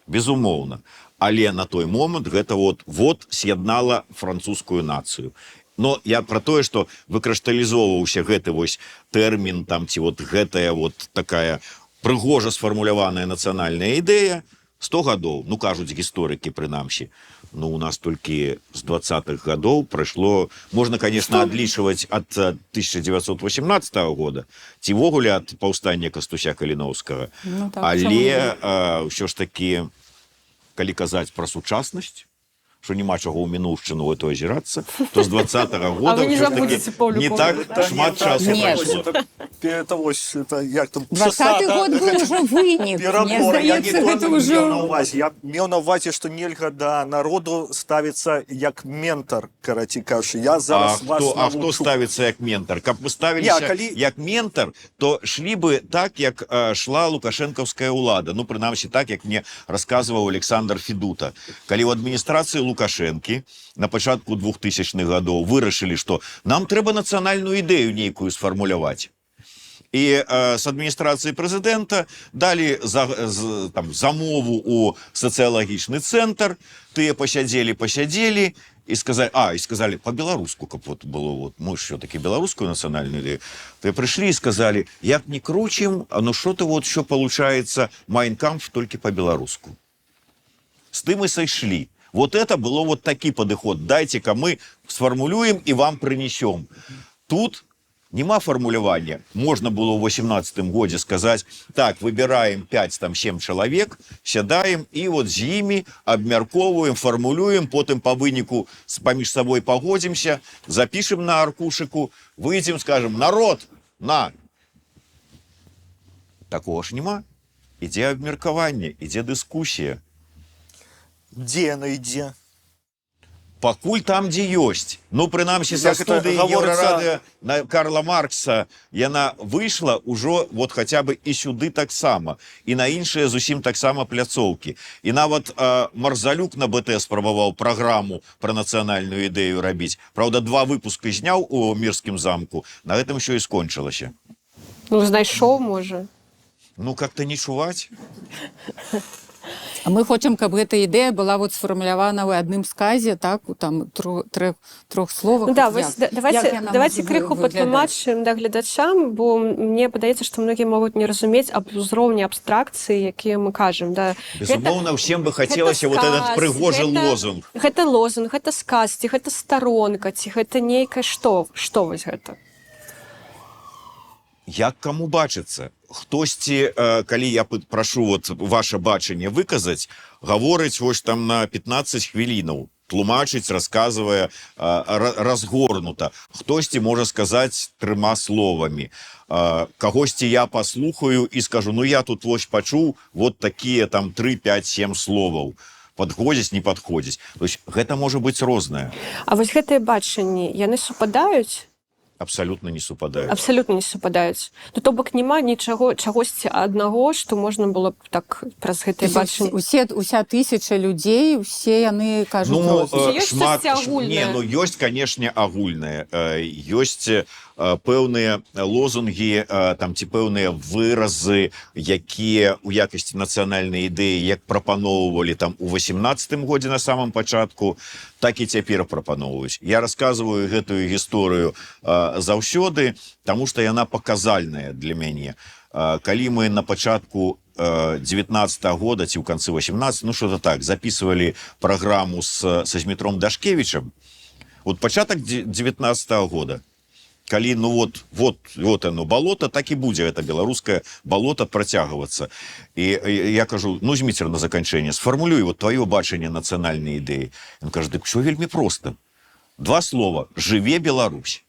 Безумоўна. Але на той момант гэта вот з'яднала французскую нацыю. Но я про тое, што выкрышталізоўваўся гэты вось тэрмін, там, ці вот гэтая вот такая прыгожа сфармуляваная нацыянальная ідэя 100 гадоў, ну, кажуць гісторыкі прынамсі. Ну, у нас толькі з 20-х гадоў прайшло, можна, конечно, адлічваць ад 1918 года, ці ввогуле ад паўстання Кастуся Каліноўскага. Ну, так, але ўсё ж такі, калі казаць пра сучаснасць, что няма чаго ў мінуўшчыну то азірацца, то з 20-го года вы не ўсё ж таки забудзеце Паўлюкова. не так шмат часу Нет. прайшло. Это вось, это як там 20-й год был уже вынік. Мне Перабор, я здаецца, не гэта то меў на ўжо... ўвазе. Я меў на ўвазе, што нельга да народу ставіцца як ментар, караці кажучы. Я зараз вас А хто навучу. ставіцца як ментар? Каб вы ставіліся як ментар, то шлі бы так, як шла лукашэнкаўская ўлада. Ну, прынамсі так, як мне расказваў Александр Федута. Калі ў адміністрацыі Лукашэнкі на пачатку 2000-х гадоў вырашылі, што нам трэба нацыянальную ідэю нейкую сфармуляваць. І з адміністрацыі прэзідэнта далі замову ў сацыялагічны цэнтр, тыя пасядзелі, і сказалі по-беларуску, каб вот было, вот, мы ж все-таки беларускую нацыянальную ідэю. Тыя прыйшлі і сказалі, як не кручим, ну что-то вот що получается Mein Kampf только по-беларуску. С тым и сойшли. Вот это было вот такі падыход. Дайте-ка мы сфармулюем и вам принесем. Тут нема формулявання. Можна было в 18-м годзе сказаць, так, выбираем 5-7 чалавек, сядаем і вот з імі абмяркоўваем, фармулюем, потым по выніку паміж сабой пагодзімся, запишем на аркушыку, выйдзем, скажем, народ, на. Такого ж нема. Ідзе абмеркаванне, ідзе дыскусія. Дзе яна ідзе? Пакуль там, дзе ёсць. Ну, прынамсі, са студыі Еўрарадыё на Карла Маркса яна выйшла ўжо вот хаця бы і сюды таксама, і на іншыя зусім таксама пляцоўкі. І нават Марзалюк на БТ спрабаваў праграму пра нацыянальную ідэю рабіць. Праўда, 2 выпуска зняў у Мірскім замку, на гэтым усё і скончылася. Ну, знайшоў, можа. Ну, как-то не чуваць. А мы хочам, каб гэта ідэя была вот сфармулявана ў адным сказе, так, у там трох словах. Ну, да, вось, давайте крыху патлумачым да гледачам, бо мне падаецца, што многія могуць не разумець аб узроўні абстракцыі, якія мы кажам. Да. Безумоўна, ўсім бы хацелася вот этот прыгожы лозунг. Гэта лозунг, гэта сказ, ці гэта старонка, ці гэта нейкае што? Што вось гэта? Як каму бачыцца? Хтосьці, калі я прашу вот ваше бачанне выказаць, гаворыць вось там на 15 хвілінаў, тлумачыць, расказвае разгорнута. Хтосьці можа сказаць 3 словамі. Кагосьці я паслухаю і скажу, ну я тут вось пачуў вот такія там 3, 5, 7 словаў. Падходзіць, не падходзіць. То есть гэта можа быць рознае. А вось гэтыя бачанні, яны супадаюць? Абсалютна не супадаюць. Абсалютна не супадаюць. Ну, то бок няма нічаго, чагосьці аднаго, што можна было б так праз гэтыя бачанні. Уся тысяча людзей, усе яны кажуць... Ну, ёсць штосьці агульнае? Не, ну, ёсць, канешне, агульнае. Ёсць пэўныя лозунгі, там, ці пэўныя выразы, якія ў якасці нацыянальнай ідэі, як прапаноўвалі там у 18-м годзе на самом пачатку, так і цяпер прапаноўваюць. Я расказваю гэтую гісторыю заўсёды, таму што яна паказальная для мяне. Калі мы на пачатку 19-го года, ці ў канцы 18, ну что-то так, записывали праграму са Змітром Дашкевічам, вот пачатак 19-го года, калі, ну вот оно, болото, так і будзе гэта беларускае болото працягвацца. І я кажу, ну, Зміцер, на заканчэнне, сфармулюй вот твоё бачанне нацыянальнай ідэі. Ён кажа, дык усё вельмі проста. 2 слова, жыве Беларусь.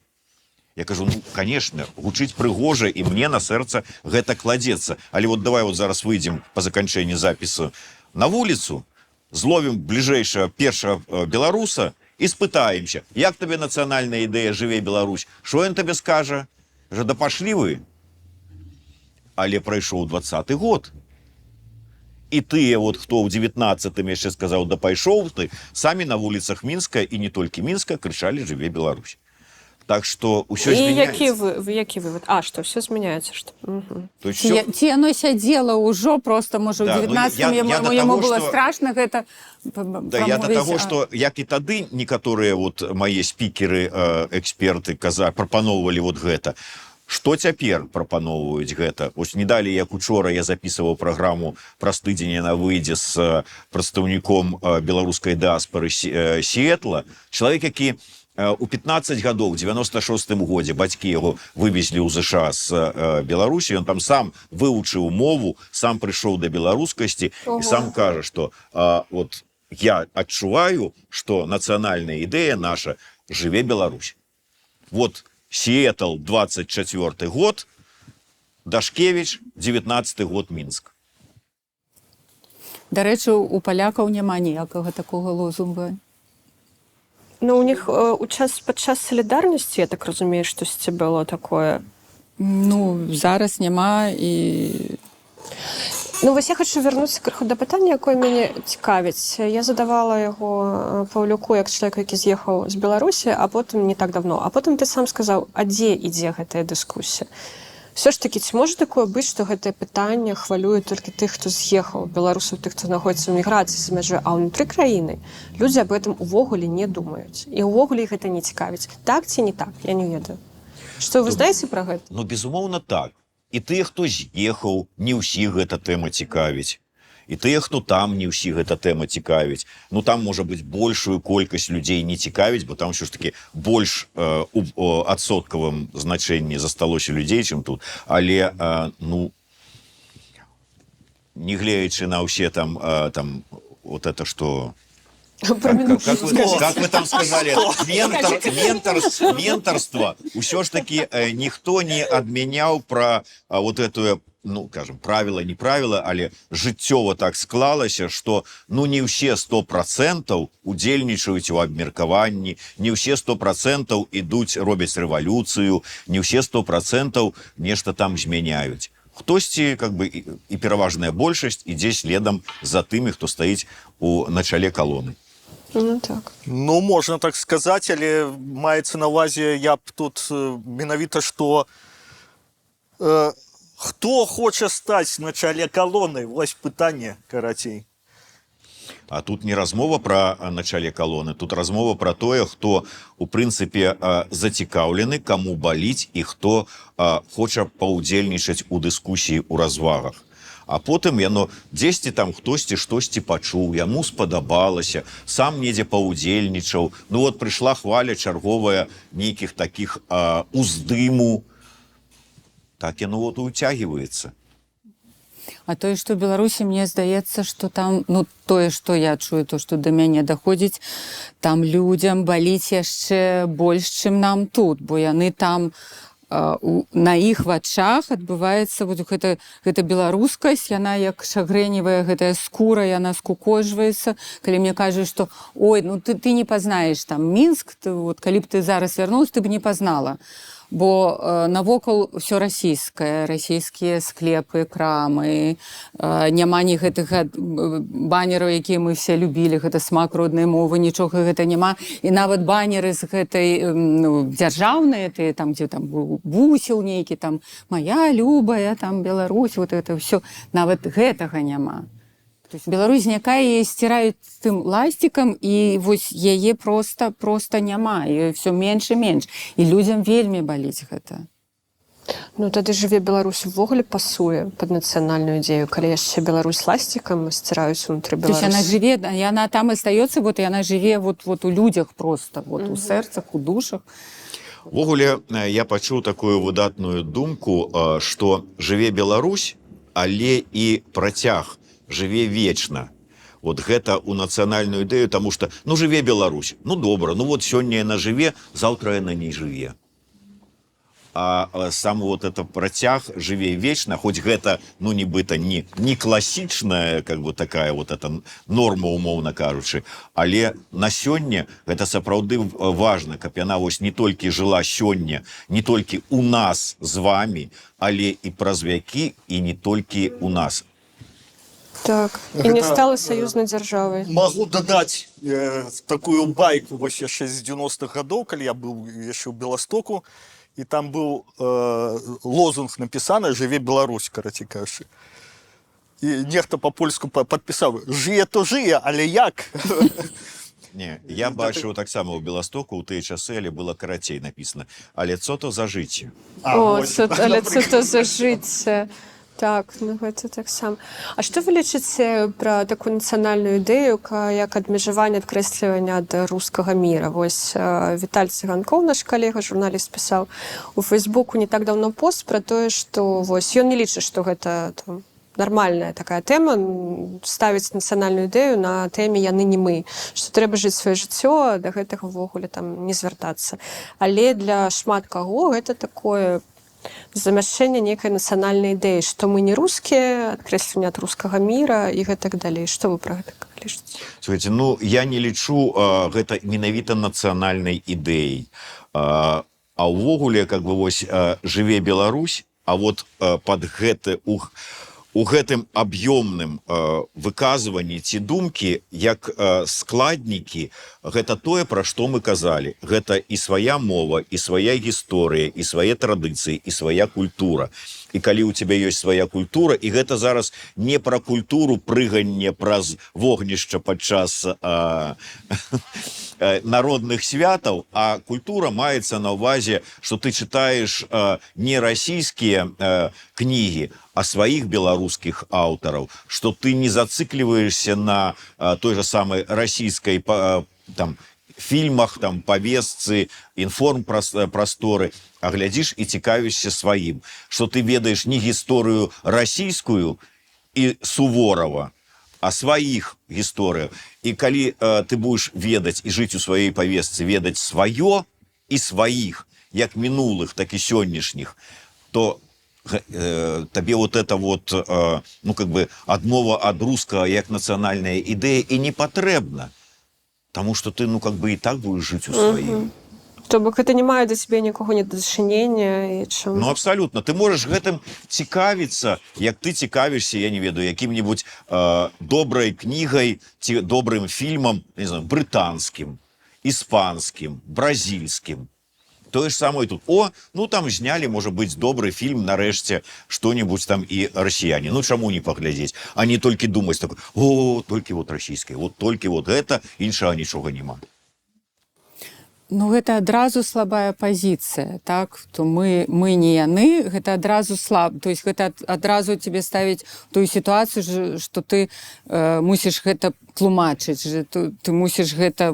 Я кажу, ну, конечно, гучыць прыгожа, і мне на сэрца гэта кладзецца. Але вот давай вот зараз выйдзем по заканчэнні запісу на вуліцу, зловім бліжэйшага першага беларуса, і спытаемся, як табе нацыянальная ідэя «Жыве Беларусь», што ён табе скажа? Жа, да пашлі вы. Але прайшоў 20-й год. І тыя, вот, хто ў 19-м яшчэ сказаў, да пайшоў ты, самі на вуліцах Мінска, і не толькі Мінска, крычалі «Жыве Беларусь». Так что ўсё змяняецца. І які вывод? А, што ўсё змяняецца, што? Ці яно сядзела ўжо, просто, можа, ў 19-м яму было страшна гэта прамовіць. Да, я до таго, што, як і тады некаторыя вот мае спікеры, эксперты прапаноўвалі вот гэта. Што цяпер прапаноўваюць гэта? Ось не далі, як учора я запісваў праграму праз тыдзень яна выйдзе з прадстаўніком беларускай дыаспары Сіэтла. Чалавек, які у 15 гадоў, 96-м годзе бацькі яго вывезлі ў ЗША з Беларусі, ён там сам вывучыў мову, сам прыйшоў да беларускасці і сам кажа, што вот я адчуваю, што нацыянальная ідэя наша жыве Беларусь. Вот Сіэтл 24 год, Дашкевич 19 год Мінск. Дарэчы, у палякаў няма ніякага такога лозунга. Ну, у них падчас салідарнасці, я так разумею, штосьці было такое. Ну, зараз няма і... Ну, вось я хочу вярнуцца крыху да пытання, якое мяне цікавіць. Я задавала яго Паўлюку як чалавеку, які з'ехаў з Беларусі, а потым не так давно. А потым ты сам сказаў, а дзе ідзе гэтая дыскусія? Все ж таки, ці можа такое быць, што гэтае пытанне хвалюе толькі тых, хто з'ехаў, беларусаў, тых, хто знаходзіцца ў міграцыі за мяжой, а ўнутры краіны людзі аб гэтым увогуле не думаюць. І ўвогуле іх гэта не цікавіць. Так ці не так? Я не ведаю. Што вы знаеце пра гэта? Ну, безумоўна, так. І тыя, хто з'ехаў, не ўсіх гэта тэма цікавіць. І тыя, хто там, не ўсіх гэта тэма цікавіць. Ну, там, можа быць, большую колькасць людзей не цікавіць, бо там ўсё ж таки больш у адсоткавым значэнні засталося людзей, чым тут. Але, ну, не гледзячы на ўсе там, вот это, что... Как вы там сказали, менторство, ўсё ж таки ніхто не адмяняў пра вот эту, ну, скажем, правила, не правила, але жыццёва так склалася, што, ну, не ўсе 100% удзельнічаюць у абмеркаванні, не ўсе 100% ідуць, робяць рэвалюцыю, не ўсе 100% нешта там змяняюць. Хтосьці, как бы, і пераважная большасць ідзе следам за тымі, хто стаіць на чале калоны. Ну, так. Ну, можна так сказаць, але маецца на ўвазе, я б тут менавіта, што хто хоча стаць на чале калоны? Вось пытанне, карацей. А тут не размова пра начале калоны, тут размова пра тое, хто, у прынцыпе, зацікаўлены, каму баліць і хто хоча паўдзельнічаць у дыскусіі, у развагах. А потым яно дзесьці там хтосьці штосьці пачуў, яму спадабалася, сам недзе паўдзельнічаў. Ну вот прыйшла хваля чарговая нейкіх такіх уздыму. Так яно вот уцягваецца. А тое, што ў Беларусі, мне здаецца, што там, ну, тое, што я чую, то, што да мяне даходзіць, там людзям баліць яшчэ больш, чым нам тут, бо яны там на іх вачах адбываецца вот гэта беларускасць, яна як шагрэневая гэтая скура, яна скукожваецца. Калі мне кажуць, што ой, ну ты не пазнаеш там Мінск, вот, калі б ты зараз вярнулась, ты б не пазнала. Бо навокал ўсё расійскае, расійскія склепы, крамы, няма ні гэтых банераў, якія мы все любілі, гэта смак роднай мовы, нічога гэта няма. І нават банеры з гэтай, ну, дзяржаўныя, там, дзе там бусел нейкі, там, моя любая, там, Беларусь, вот это ўсё, нават гэтага няма. То есть Беларусь знікае, яе сціраюць тым ласцікам, і вось яе проста няма, і ўсё менш і менш. І людзям вельмі баліць гэта. Ну, тады жыве Беларусь увогуле пасуе пад нацыянальную ідзею, калі яшчэ Беларусь ласцікам сціраюць унутры Беларусі. То есть яна жыве, яна там астаецца, вот яна жыве вот у людзях проста, вот у сэрцах, у душах. Увогуле, я пачуў такую выдатную думку, што жыве Беларусь, але і працяг жыве вечна. Вот гэта ў нацыянальную ідэю, таму што, ну, жыве Беларусь, ну, добра, ну, вот сёння яна жыве, заўтра яна не жыве. А сам вот это працяг жыве вечна, хоць гэта, ну, нібыта не класічная, как бы, такая вот эта норма, умоўна кажучы, але на сёння гэта сапраўды важна, каб яна вось не толькі жыла сёння, не толькі у нас з вамі, але і праз вякі, і не толькі у нас. Так, і не стала саюзнай дзяржавай. Магу дадаць такую байку вось яшчэ з 90-х гадоў, калі я быў яшчэ ў Беластоку, і там быў лозунг напісаны «Жыве Беларусь», карацей кажучы. І нехта па-польску падпісаў «Жые то жые, але як?» Не, я бачыў таксама ў Беластоку ў тыя часы, але было карацей напісана «Але цо то за жыцце». О, але цо то за жыцце. Так, ну гэта таксама. А што вы лічыце пра такую нацыянальную ідэю, як адмежаванне, адкрэсліванне ад рускага міра? Вось Віталь Цыганкоў, наш калега, журналіст, пісаў у Фейсбуку не так даўно пост пра тое, што вось ён не лічыць, што гэта там нармальная такая тэма ставіць нацыянальную ідэю на тэме яны не мы, што трэба жыць сваё жыццё, да гэтага ўвогуле там не звяртацца. Але для шмат каго гэта такое замяшчэнне нейкай нацыянальнай ідэі, што мы не рускія, адкрэсліванне ад рускага міра і гэтак далей. Што вы пра гэта лічыце? Слухайте, ну я не лічу гэта менавіта нацыянальнай ідэяй. А ўвогуле как бы вось жыве Беларусь, а вот пад гэты у гэтым аб'ёмным выказванні ці думкі як складнікі гэта тое, пра што мы казалі. Гэта і свая мова, і свая гісторыя, і свае традыцыі, і свая культура. І калі ў цябе ёсць свая культура, і гэта зараз не пра культуру прыгання праз вогнішча падчас народных святаў, а культура маецца на ўвазе, што ты чытаеш не расійскія кнігі, а сваіх беларускіх аўтараў, што ты не зацыкліваешся на той же самой расійскай там фільмах, там павестцы, інформпрасторы, а глядзіш і цікавішся сваім, што ты ведаеш не гісторыю расійскую і Суворова, а сваіх гісторыяў. І калі ты будеш ведаць і жыць у сваёй павестцы, ведаць сваё і сваіх, як мінулых, так і сённяшніх, то табе вот это вот, ну, как бы, адмова ад рускага як нацыянальная ідэя і не патрэбна. Таму што ты, ну, как бы, і так будеш жыць у сваім. То бок гэта не мае да цябе нікога недачынення і чым... Ну, абсалютна. Ты можаш гэтым цікавіцца, як ты цікавішся, я не ведаю, якім-небудзь добрай кнігай ці добрым фільмам, не знаю, брытанскім, іспанскім, бразільскім. Тое ж самое тут. О, ну там знялі, можа быць, добры фільм, нарэшце, што-небудзь там і расіяне. Ну, чаму не паглядзець? А не толькі думаць такое, о, толькі вот расійскае, вот толькі вот гэта, іншага нічога няма. Ну, гэта адразу слабая пазіцыя, так? То мы не яны, гэта адразу слаб. То есть гэта адразу тебе ставіць тую сітуацыю, што ты мусіш гэта тлумачыць, ты мусіш гэта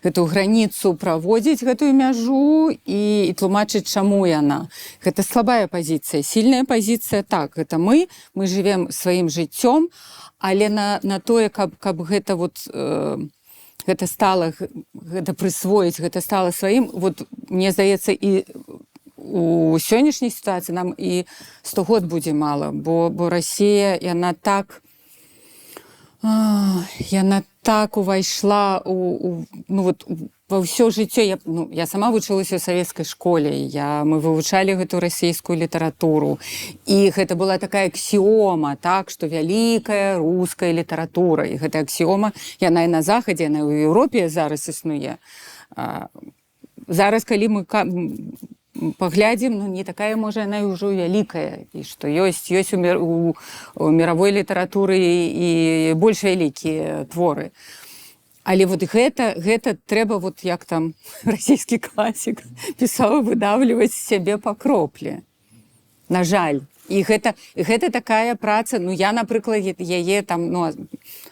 гэтую граніцу праводзіць, гэтую мяжу і тлумачыць, чаму яна. Гэта слабая пазіцыя. Сільная пазіцыя, так, гэта мы жывем сваім жыццём, але на тое, каб гэта вот... гэта стала, гэта прысвоіць, гэта стала сваім, вот, мне здаецца, і у сённяшняй сітуацыі нам і 100 год будзе мала, бо Расія, яна так увайшла ва ўсё жыццё. Я сама вучылася ў савецкай школе, мы вывучалі гэту расійскую літаратуру, і гэта была такая аксіома, так, што вялікая руская літаратура, і гэта аксіома, яна і на Захадзе, яна і ў Еўропе зараз існуе. Зараз, калі мы паглядзім, ну, не такая, можа, яна ўжо вялікая, і што ёсць у міравой літаратуры і больш вялікія творы. Але вот гэта трэба, вот як там расійскі класік пісаў, выдавліваць сябе па кроплі. На жаль. І гэта такая праца, ну, я, напрыклад, яе там, ну,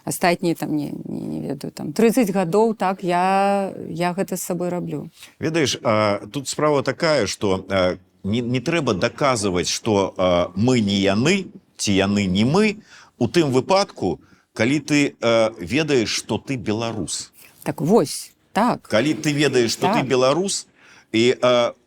астатнія там, не ведаю, там, 30 гадоў, так, я гэта з сабой раблю. Ведаеш, тут справа такая, што не трэба даказваць, што мы не яны, ці яны не мы, у тым выпадку, калі ты ведаеш, што ты беларус. Так вось, так. Калі ты ведаеш, што так. ты беларус, і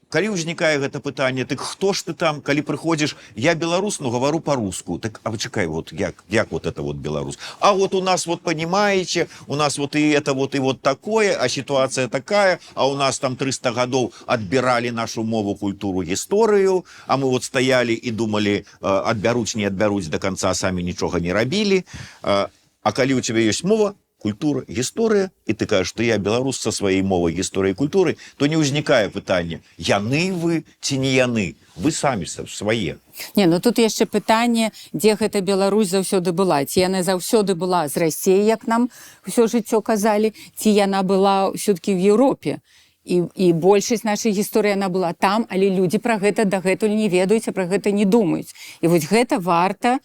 калі ўзнікае гэта пытанне, так хто ж ты там, калі прыходзіш, я беларус, но говорю по-руску. Так, а вы чакай, вот як вот это вот беларус? А вот у нас вот, понимаете, у нас вот и это вот, и вот такое, а ситуация такая, а у нас там 300 гадоў адбіралі нашу мову, культуру, гісторыю, а мы вот стаялі і думалі, адбяруць, не адбяруць до конца, самі нічога не рабілі. А калі у тебя ёсць мова, культура, гісторыя, і ты кажаш, што я беларус са сваёй мовай, гісторыяй, культурай, то не ўзнікае пытання, яны вы ці не яны, вы самі свае. Не, ну тут яшчэ пытанне, дзе гэта Беларусь заўсёды была. Ці яна заўсёды была з Расіі, як нам ўсё жыццё казалі, ці яна была ўсё-таки в Еўропе. І большасць нашай гісторыі яна была там, але людзі пра гэта дагэтуль не ведаюць, а пра гэта не думаюць. І вось гэта варта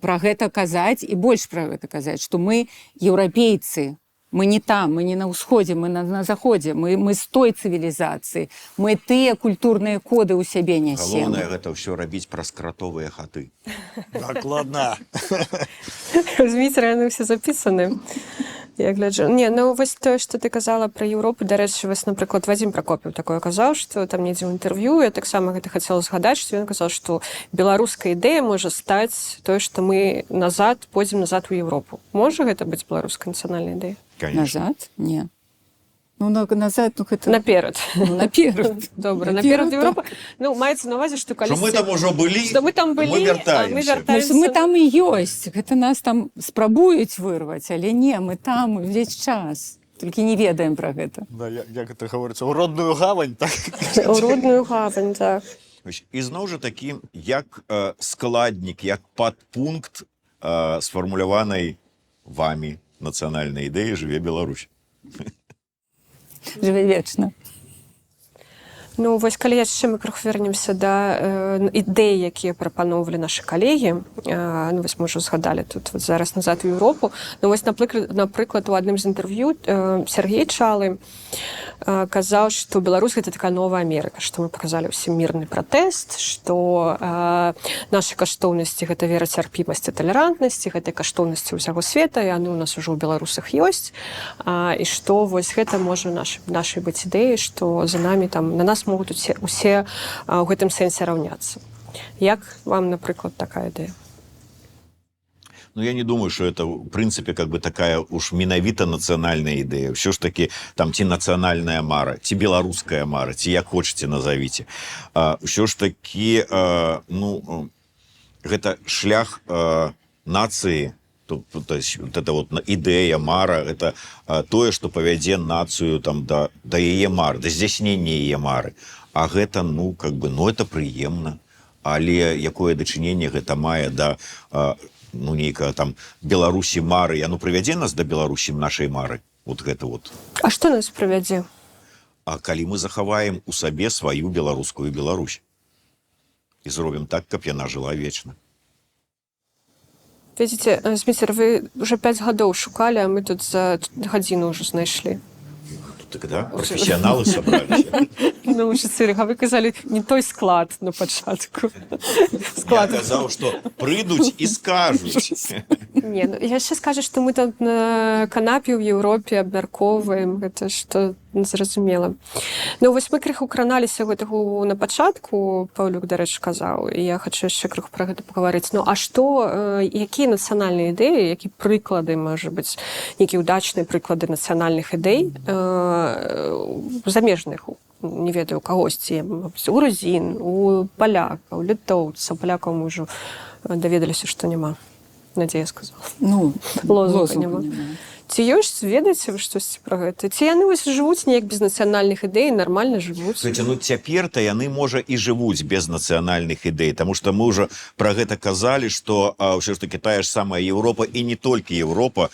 пра гэта казаць і больш пра гэта казаць, што мы еўрапейцы, Мы не там, мы не на ўсходзе, мы на заходзе, мы з той цывілізацыі, мы тыя культурныя коды ў сябе нясем. Галоўнае гэта ўсё рабіць праз кратовыя хаты. Дакладна. Зміць рэальна ўсе запісаны. Я гляджу. Не, ну вось тое, што ты казала пра Еўропу, дарэчы, вось, напрыклад, Вадзім Пракопіў такое казаў, што там недзе ў інтэрв'ю, я таксама гэта хацела згадаць, што ён казаў, што беларуская ідэя можа стаць тое, што мы пойдзем назад у Еўропу. Можа гэта быць беларуская нацыянальная ідэя? Назад? Не. Ну, назад, ну, гэта... Наперад. Ну, наперад. Добра, наперад Еўропа. Ну, маецца на ўвазе, што калісьці... Што мы там ужо былі, што мы там былі, мы вяртаемся. Мы там і ёсць. Гэта нас там спрабуюць вырваць, але не, мы там увесь час. Толькі не ведаем пра гэта. Да, як гэта гаворыцца, у родную гавань, так? У родную гавань, так. І зноў жа такі, як складнік, як падпункт сфармуляванай вамі нацыянальнай ідэі жыве Беларусь. Жыве вечна. Ну, вось калі яшчэ мы крыху вернемся да ідэй, якія прапаноўвалі нашы калегі, ну, вось мы ўжо згадалі тут вот зараз назад у Еўропу, ну, вось, напрыклад, у адным з інтэрв'ю Сергей Чалы казаў, што Беларусь гэта такая новая Амерыка, што мы паказалі ўсім мірны пратэст, што нашы каштоўнасці гэта вера, цярпімасць і талерантнасць, гэтай каштоўнасці ўсяго света, і яны ў нас ужо ў беларусах ёсць, і што вось гэта можа нашай быць ідэі, што за намі там на нас могуць усе ў гэтым сэнсе раўняцца. Як вам, напрыклад, такая ідэя? Ну, я не думаю, что это, в принципе, как бы такая уж менавіта нацыянальная ідэя. Все ж таки, там, ці нацыянальная мара, ці беларуская мара, ці як хочаце назовіце. Все ж таки, ну, гэта шлях нацыі, то есть вот эта вот идея, мара, это тое, что повядзе нацию там до яе мары, до здзяйснення яе мары. А гэта, ну, как бы, ну, это прыемна. Але якое дачыненне гэта мае да, ну, нейкага там Беларусі мары, яно прывядзе нас до Беларусі нашай мары. Вот гэта вот. А што нас прывядзе? А калі мы захаваем у сабе сваю беларускую Беларусь і зробім так, каб яна жыла вечна. Видите, Зміцер, вы уже 5 гадоў шукалі, а мы тут за гадзіну ўжо знайшлі. Так, да? Профессионалы собрались. Ну, Цырик, а вы казалі не той склад на пачатку. Я казаў, што прыйдуць і скажуць. Не, ну, яшчэ скажу, што мы тут на канапе ў Еўропе абмяркоўваем, гэта што зразумела. Ну, вось мы крыху краналіся гэтага на пачатку, Паўлюк, дарэчы, казаў, і я хачу яшчэ крыху пра гэта пагаварыць. Ну, а што, якія нацыянальныя ідэі, якія прыклады, можа быць, якія ўдачныя прыклады нацыянальных ідэй замежных, не ведаю, у кагосьці, у грузін, у палякаў, літоўцаў, палякаў мы ўжо даведаліся, што няма. Надзея сказала. Ну, лозунга няма. Ці ёсць, ведаеце вы штосьці пра гэта? Ці яны вось жывуць неяк без нацыянальных ідэй, нармальна жывуць? Слушайте, ну цяпер-то яны, можа, і жывуць без нацыянальных ідэй, таму што мы ўжо пра гэта казалі, што ўсё ж таки тая ж самая Еўропа, і не толькі Еўропа,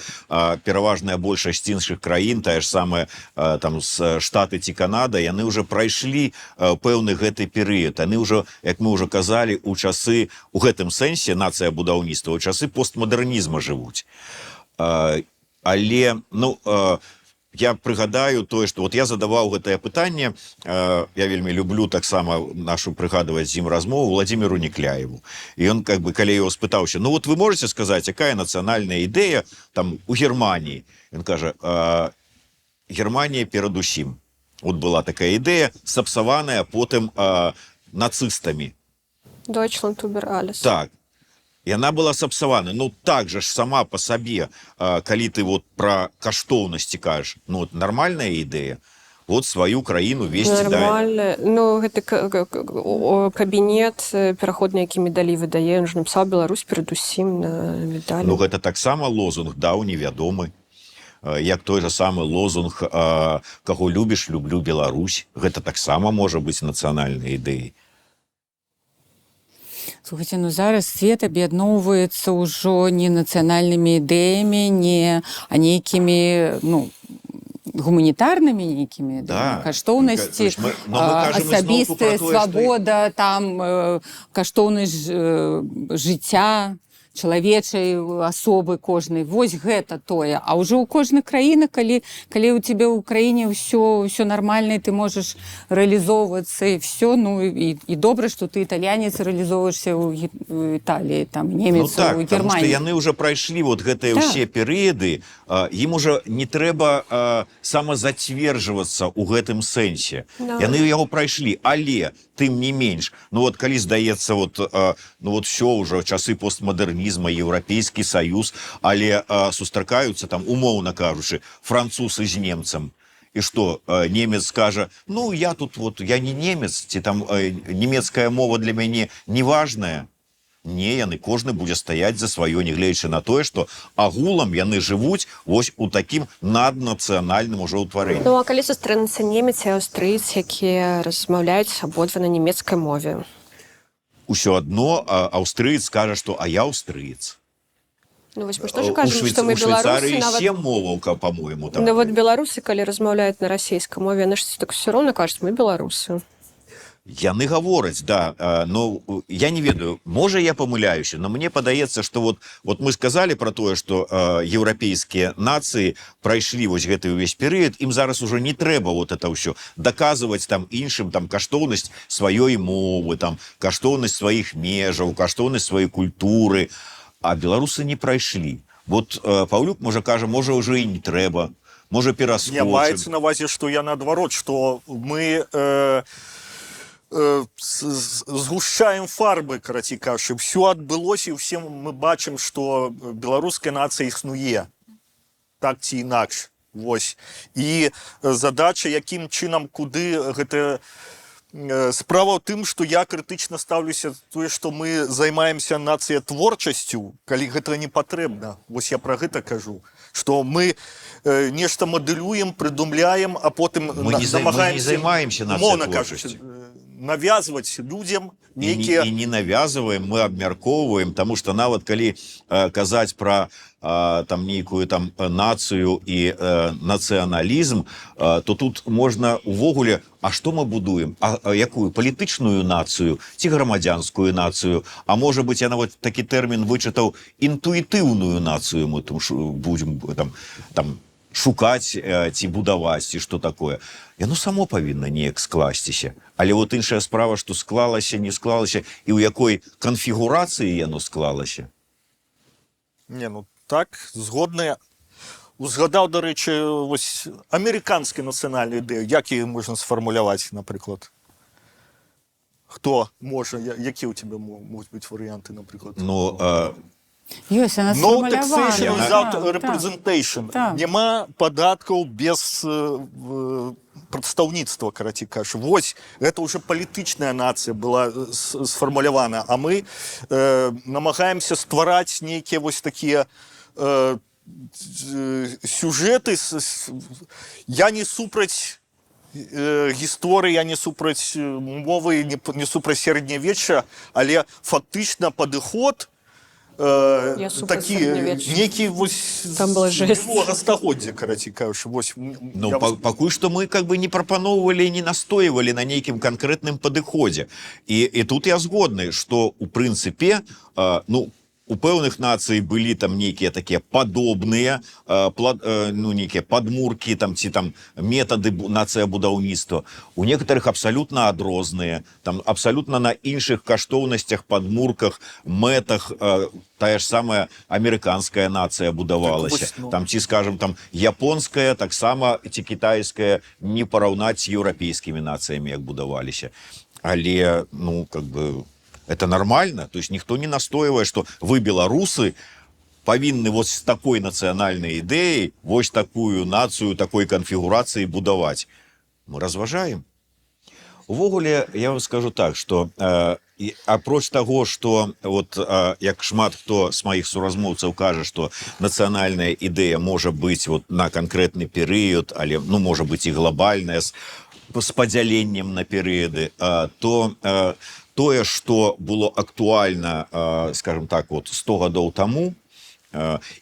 пераважная большасць іншых краін, тая ж самая там Штаты ці Канада, яны ўжо прайшлі пэўны гэты перыяд. Яны ўжо, як мы ўжо казалі, у часы, у гэтым сэнсе, нацыя будаўніцтва, у часы постмадэрнізма жывуць. Але, ну, я прыгадаю тое, што вот я задаваў гэтае пытанне, я вельмі люблю таксама нашу прыгадваць з ім размову Владимиру Некляеву. І ён, как бы, калі яго спытаўся, ну вот вы можете сказаць, якая нацыянальная ідэя там у Германії? Ён кажа, Германія перадусім. Вот была такая ідэя, сапсаваная потым нацыстамі. Deutschland über alles. Так. Яна была сапсавана. Ну, так же ж сама по сабе, калі ты вот про каштоўнасці кажаш, ну, вот нармальная ідэя, вот сваю краіну весці далі. Нормально. Ну, гэта кабінет пераходны, які медалі выдае, ён ж напісаў Беларусь перадусім на медалі. Ну, гэта таксама лозунг даўні вядомы. Як той же самы лозунг «Каго любіш, люблю Беларусь». Гэта таксама можа быць нацыянальнай ідэяй. Слухайте, ну зараз свет аб'ядноўваецца ўжо не нацыянальнымі ідэямі, а нейкімі, ну, гуманітарнымі нейкімі каштоўнасці, асабістая свабода, там каштоўнасць жыцця, чалавечай асобы кожнай. Вось гэта тое. А ўжо ў кожнай краіны, калі ў тебе ў краіне ўсё нармальна, ты можаш рэалізоўвацца і все, ну і добра, што ты італьянец, рэалізоўваешся ў Італіі, там немец Ну так, у потому что Германії. яны уже прайшлі вот гэтыя Так. ўсе перыяды, ім уже не трэба самазацверджвацца ў гэтым сэнсе. Да. Яны яго прайшлі, але тым не менш, ну вот калі здаецца вот, ну вот все уже часы постмадэрнізма, Еўрапейскі Саюз, але сустракаюцца там, умоўна кажучы, французы з немцам. І што, немец скажа, ну я тут вот, я не немец, ці там нямецкая мова для мяне не важная. Не, яны кожны будзе стаяць за сваё, нягледзячы на тое, што агулам яны жывуць вось у такім наднацыянальным ужо ўтварэнні. Ну, а калі сустрэнуцца немец і аўстрыец, якія размаўляюць абодва на нямецкай мове? Усё адно аўстрыец скажа, што а я аўстрыец. Ну, вось мы ж тоже кажам, што мы У Швейцарыі беларусы, 7 моваў, по-моему, там. Ну, вот беларусы, калі размаўляюць на расійскай мове, яны ж так все роўна кажуць, мы беларусы. Яны гавораць, да, но я не ведаю, можа я памыляюся, но мне падаецца, што вот мы сказали про тое, што еўрапейскія нацыі прайшлі вось гэты ўвесь перыяд, ім зараз ужо не трэба вот это ўсё даказваць там іншым там каштоўнасць сваёй мовы, там каштоўнасць сваіх межаў, каштоўнасць сваёй культуры, а беларусы не прайшлі. Вот Паўлюк можа кажа, можа ўжо і не трэба, можа пераскочым. Не, маецца на ўвазе, што я наадварот, што мы згушчаем фарбы, карацей кажучы, все адбылося, і ўсе мы бачым, што беларуская нацыя існуе так ці інакш. Вось. І задача, якім чынам, куды гэта... Справа ў тым, што я крытычна стаўлюся тое, што мы займаемся нацыятворчасцю, калі гэта не патрэбна. Вось я пра гэта кажу. Што мы нешта мадэлюем, прыдумляем, а потым мы не займаемся нацыятворчасцю. Навязваць людзям нейкія... І не навязваем, мы абмяркоўваем, таму што нават калі казаць пра там нейкую там нацыю і нацыяналізм, то тут можна увогуле, а што мы будуем? А якую? Палітычную нацыю ці грамадзянскую нацыю? А можа быць, я нават такі тэрмін вычытаў, інтуітыўную нацыю мы там будзем там шукаць ці будаваць, ці што такое. Яно само павінна неяк скласціся. Але вот іншая справа, што склалася, не склалася, і ў якой канфігурацыі яно склалася. Не, ну так, згодныя. Узгадаў, дарэчы, вось амерыканскую нацыянальную ідэю. Як її можна сфармуляваць, напрыклад? Хто можа? Які ў тебе могуць быць варыянты, напрыклад? Ну, Ёсць, яна No сфармулявана. taxation without representation. Так. Няма падаткаў без прадстаўніцтва, карацей кажучы. Вось, гэта ўжо палітычная нацыя была сфармулявана, а мы намагаемся ствараць нейкія вось такія сюжэты. Я не супраць гісторыі, я не супраць мовы, не супраць сярэднявечча, але фактычна падыход такі нейкі вось Там была жесть. стагоддзя, карацей кажучы. Вось, ну, пакуль што мы как бы не прапаноўвалі, не настойвалі на нейкім канкрэтным падыходзе. І тут я згодны, што у прынцыпе, ну, у пэўных нацый былі там нейкія такія падобныя, ну, нейкія падмуркі там, ці там метады нацыябудаўніцтва. У некаторых абсалютна адрозныя, там абсалютна на іншых каштоўнасцях, падмурках, мэтах тая ж самая амерыканская нацыя будавалася. Там, ці, скажем, там японская, таксама ці кітайская, не параўнаць з еўрапейскімі нацыямі, як будаваліся. Але, ну, как бы... Это нормально, то есть никто не настаивает, что вы, белорусы, повинны вот с такой национальной идеей, вот такую нацию, такой конфигурации будовать. Мы разважаем. Увогуле, я вам скажу так, что апроч того, что вот як шмат хто з моих суразмоўцаў кажа, что национальная идея может быть вот на конкретный период, але, ну, может быть и глобальная, с падзяленнем на перыяды, то тое, што было актуальна, скажем так, вот 100 гадоў таму,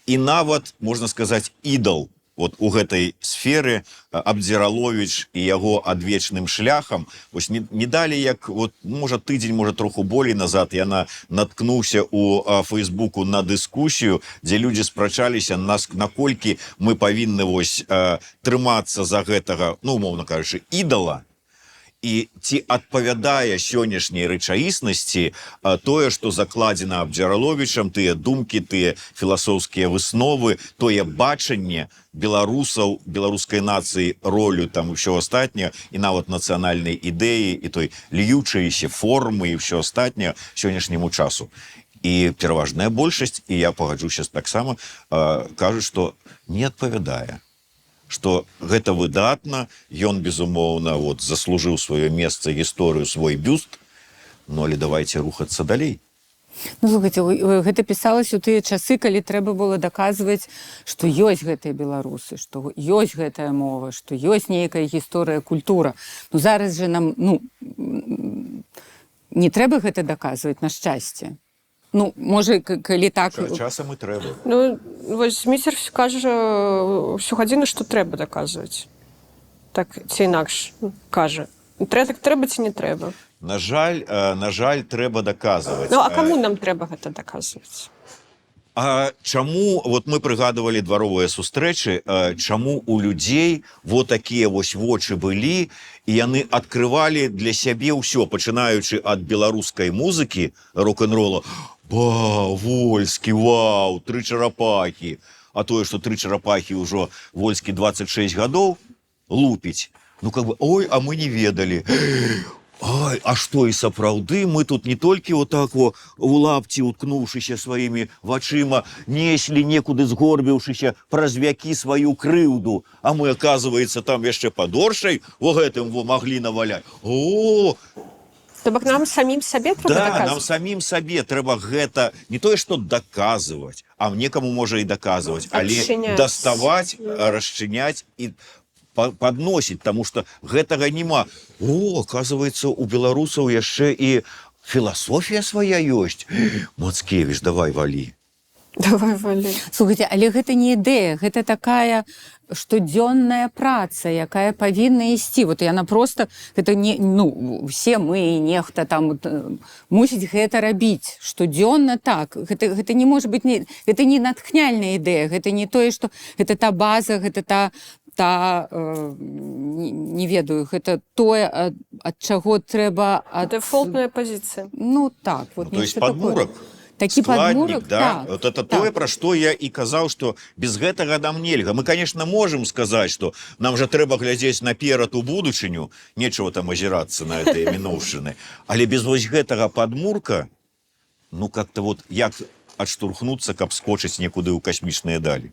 і нават, можна сказаць, ідал вот у гэтай сферы Абдзіраловіч і яго адвечным шляхам вось не далі як вот можа тыдзень, можа троху болей назад я наткнуўся у Фейсбуку на дыскусію, дзе людзі спрачаліся наколькі мы павінны вось трымацца за гэтага, ну умоўна кажучы, ідала, і ці адпавядае сённяшняй рэчаіснасці тое, што закладзена Абдзіраловічам, тыя думкі, тыя філасофскія высновы, тое бачанне беларусаў, беларускай нацыі, ролю там ўсё астатняе, і нават нацыянальнай ідэі, і той льючаеся формы і ўсё астатняе сённяшняму часу. І пераважная большасць, і я пагаджуся таксама, кажуць, што не адпавядае. Што гэта выдатна, ён, безумоўна, вот, заслужыў сваё месца, гісторыю, свой бюст, ну, але давайте рухацца далей. Ну, слухайте, гэта пісалася ў тыя часы, калі трэба было даказваць, што ёсць гэтыя беларусы, што ёсць гэтая мова, што ёсць нейкая гісторыя, культура. Ну, зараз жа нам, не трэба гэта даказваць, на шчасце. Ну, можа, калі так... Часам і трэба. Ну, вось Міцер кажа всю гадзіну, што трэба даказваць. Так, ці інакш кажа. Трэба ці не трэба? На жаль, трэба даказваць. Ну, а каму нам трэба гэта даказваць? А чаму, вот мы прыгадывалі дваровыя сустрэчы, чаму у людзей вот такія вось вочы былі, і яны адкрывалі для сябе ўсё, пачынаючы ад беларускай музыкі, рок-н-рола, Вольскі, вау, 3 чарапахі. А тое, што 3 чарапахі ўжо Вольскі 26 гадоў лупіць. Ну, как бы, ой, а мы не ведалі. Ай, а што і сапраўды, мы тут не толькі вот так у лапці, уткнуўшыся сваімі вачыма, неслі некуды згорбіўшыся праз вякі сваю крыўду, а мы, оказывается, там яшчэ падоршай у гэтым маглі наваляць. О! То бок нам самім сабе трэба даказваць? Да, нам самім сабе трэба гэта не тое, што даказваць, а некаму можа і даказваць, але даставаць, расчыняць і подносить, потому что гэтага нема. О, оказывается, у беларусаў яшчэ і філасофія свая ёсць. Мацкевіч, давай валі. Давай валі. Слухайте, але гэта не ідэя, гэта такая штодзённая праца, якая павінна ісці. Вот яна просто, гэта не, все мы, нехта там мусіць гэта рабіць. Штодзённа так. Гэта не можа быць, гэта не натхняльная ідэя, гэта не тое, што гэта та база, гэта не ведаю, гэта тое, ад чаго трэба... Дэфолтная пазіцыя. Ну, так. Вот, то есть падмурак, такі складнік, падмурак, да? Так, вот это так. Тое, пра што я і казаў, што без гэтага нам нельга. Мы, конечно, можем сказаць, што нам жа трэба глядзець наперад у будучыню, нечего там азірацца на этой мінуўшчыны. Але без вось гэтага падмурка, ну, как-то вот як адштурхнуцца, каб скочыць некуды ў касмічныя далі.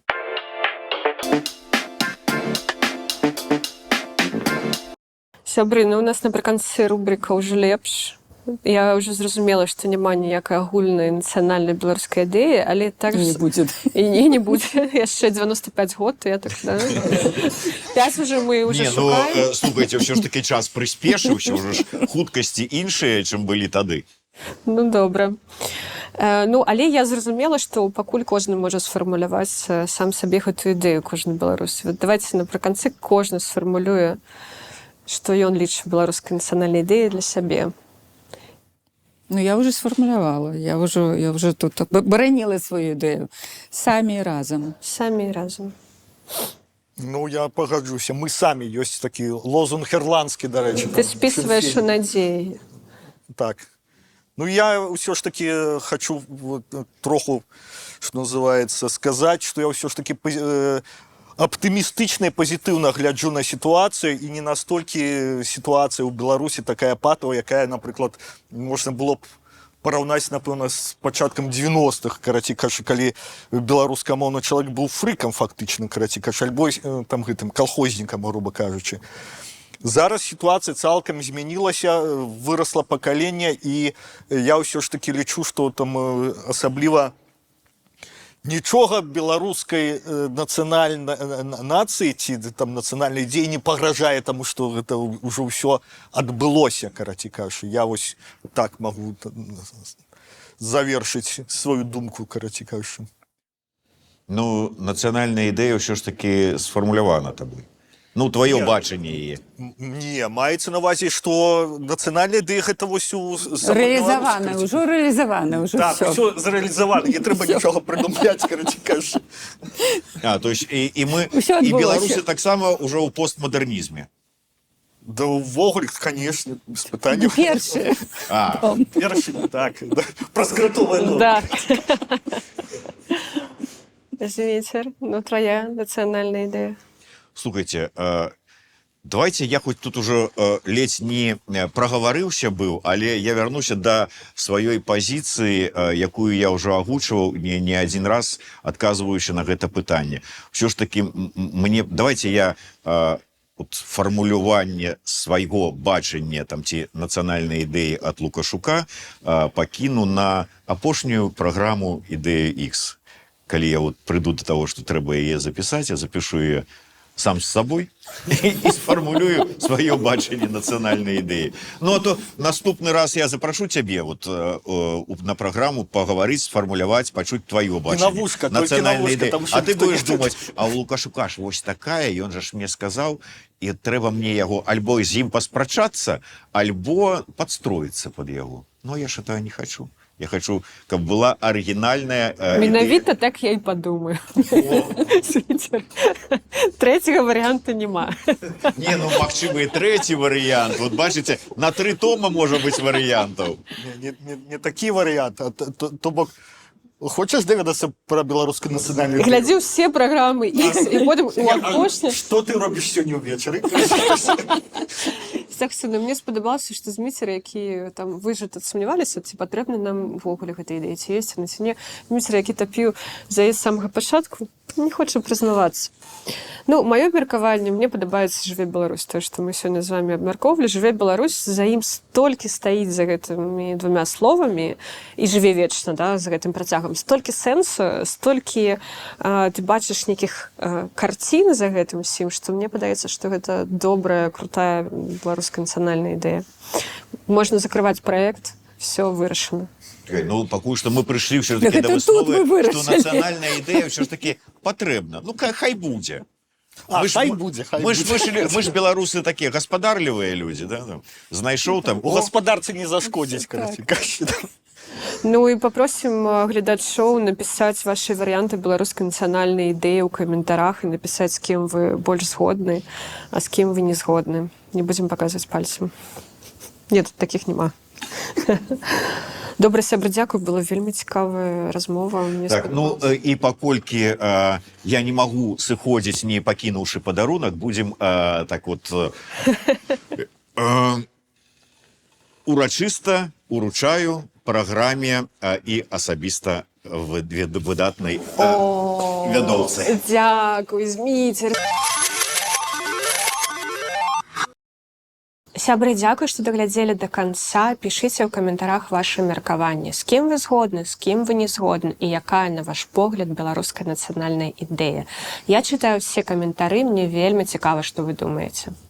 Сябры, у нас напрыканцы рубрика ўжо лепш. Я ўжо зразумела, што няма ніякай агульнай нацыянальнай беларускай ідэі, але так не будзе. І не будзе. Яшчэ 95 год, то я так, да? 5 уже мы уже шукаем. Слухайте, ўсё ж таки час прыспешыўся, ўжо ж хуткасці іншыя, чым былі тады. Ну, добра. Але я зразумела, што пакуль кожны можа сфармуляваць сам сабе гэтую ідэю, кожны беларус. Давайте напрыканцы кожны сфармулюе, што ён лічыць беларускай нацыянальнай ідэяй для сябе. Ну, я уже сфармулявала. Я уже тут бараніла сваю ідэю. Самі разам. Самі разам. Ну, я пагаджуся. Мы самі, ёсць такі лозунг ірландскі, дарэчы. Ты спісваеш у надзеі. Так. Ну, я ўсё ж таки хочу троху, што называецца, сказаць, што я ўсё ж таки аптымістычна і пазітыўна гляджу на сітуацыю, і не настолькі сітуацыя ў Беларусі такая патова, якая, напрыклад, можна было б параўнаць, напэўна, з пачаткам 90-х, карацей кажучы, калі беларускамоўны чалавек быў фрыкам фактычным, карацей кажучы, альбо там гэтым калхознікам, груба кажучы. Зараз сітуацыя цалкам змянілася, вырасла пакаленне, і я ўсё ж таки лічу, што там асабліва нічога беларускай нацыянальнай ці там нацыянальнай ідзеі не пагражае, таму што гэта ўжо ўсё адбылося, карацей кажучы. Я вось так магу завершыць сваю думку, карацей кажучы. Ну, нацыянальная ідэя ўсё ж таки сфармулявана табой. Ну, твоё бачанне яе. Не, маецца на ўвазе, што нацыянальная ідэя гэта вось у Рэалізавана, ўжо рэалізавана, ўжо так, все. все зареализовано, не треба нічога придумляти, короче кажучи. То есть і мы, Усё і адбылося. беларусы таксама ўжо ў постмадэрнізме. Да увогуле, конечно, без питання. Перші. Перші, так, да. Проскритовано. Да. Вітер, ну твоя національна ідея. Слухайте, давайте я хоть тут уже ледь не проговорыўся быў, але я вярнуся да сваёй пазіцыі, якую я ўжо агучваў не адзін раз, адказваючы на гэта пытанне. Ўсё ж таки мне, давайте я от фармуляванне свайго бачання там ці нацыянальнай ідэі ад Лукашука пакіну на апошнюю праграму «Ідэя X». Калі я вот прыйду до того, што трэба яе запісаць, я запишу яе сам з сабой і сфармулюю сваё бачанне нацыянальнай ідэі. Ну, а то наступны раз я запрашу цябе вот, на праграму пагаварыць, сфармуляваць, пачуць тваё бачанне нацыянальнай ідэі. А ты будешь думаць, а у Лукашука ж вось такая, ён жа ж мне сказаў, і трэба мне яго альбо з ім паспрачацца, альбо падстроіцца пад яго. Но я ж этого не хочу. Я хочу, каб была арыгінальная Менавіта так я і падумаю. Трэцяга варыянта няма. Не, ну, магчымы і трэці варыянт. Вот бачыце, на 3 тома можа быць варыянтаў. Не такі варыянт, а то бок, хочаш даведацца пра беларускую нацыянальную ідэю? Глядзі ўсе праграмы X, і потым у апошні... Што ты робіш сёння ўвечары? Саксіна, мне спадабалася, што Зміцер, які там вы ж тут сумняваліся, ці патрэбна нам увогуле гэта ідэя, ці ёсць на ці не. Зміцер, які тапіў за яе з самага пачатку, не хоча прызнавацца. Ну, маё меркаванне, мне падабаецца «Жыве Беларусь», тое, што мы сёння з вами абмяркоўвалі. «Жыве Беларусь», за ім столькі стаіць за гэтымі двума словамі і жыве вечна, да, за гэтым працягам. Столькі сэнсу, столькі ты бачыш нейкіх карцін за гэтым усім, што мне падаецца, што гэта добрая, крутая беларуская нацыянальная ідэя. Можна закрываць праект, все вырашана. Ну, пакуль што мы прыйшлі ўсё ж таки да высновы, што нацыянальная ідэя ўсё ж таки патрэбна. Ну, хай будзе. Хай будзе, хай будзе. Мы ж беларусы такія гаспадарлівыя людзі, да? Знайшоў там... У гаспадарцы не зашкодзіць, короче кажучи. Ну і попросім глядачоў напісаць вашы варыянты беларускай нацыянальнай ідэі ў каментарах і напісаць, з кім вы больш згодны, а з кім вы не згодны. Не будзем паказваць пальцем. Не, тут такіх няма. Добра, сябры, дзякуй, была вельмі цікавая размова. Так, ну і паколькі я не магу сыходзіць, не пакінуўшы падарунак, будзем так вот урачыста уручаю праграме і асабіста выдатнай вядоўцы. Дзякуй, Зміцер. Сябры, дзякуй, што даглядзелі да канца. Пішыце ў каментарах вашы меркаванні. З кім вы згодны, з кім вы не згодны і якая, на ваш погляд, беларуская нацыянальная ідэя. Я чытаю ўсе каментары, мне вельмі цікава, што вы думаеце.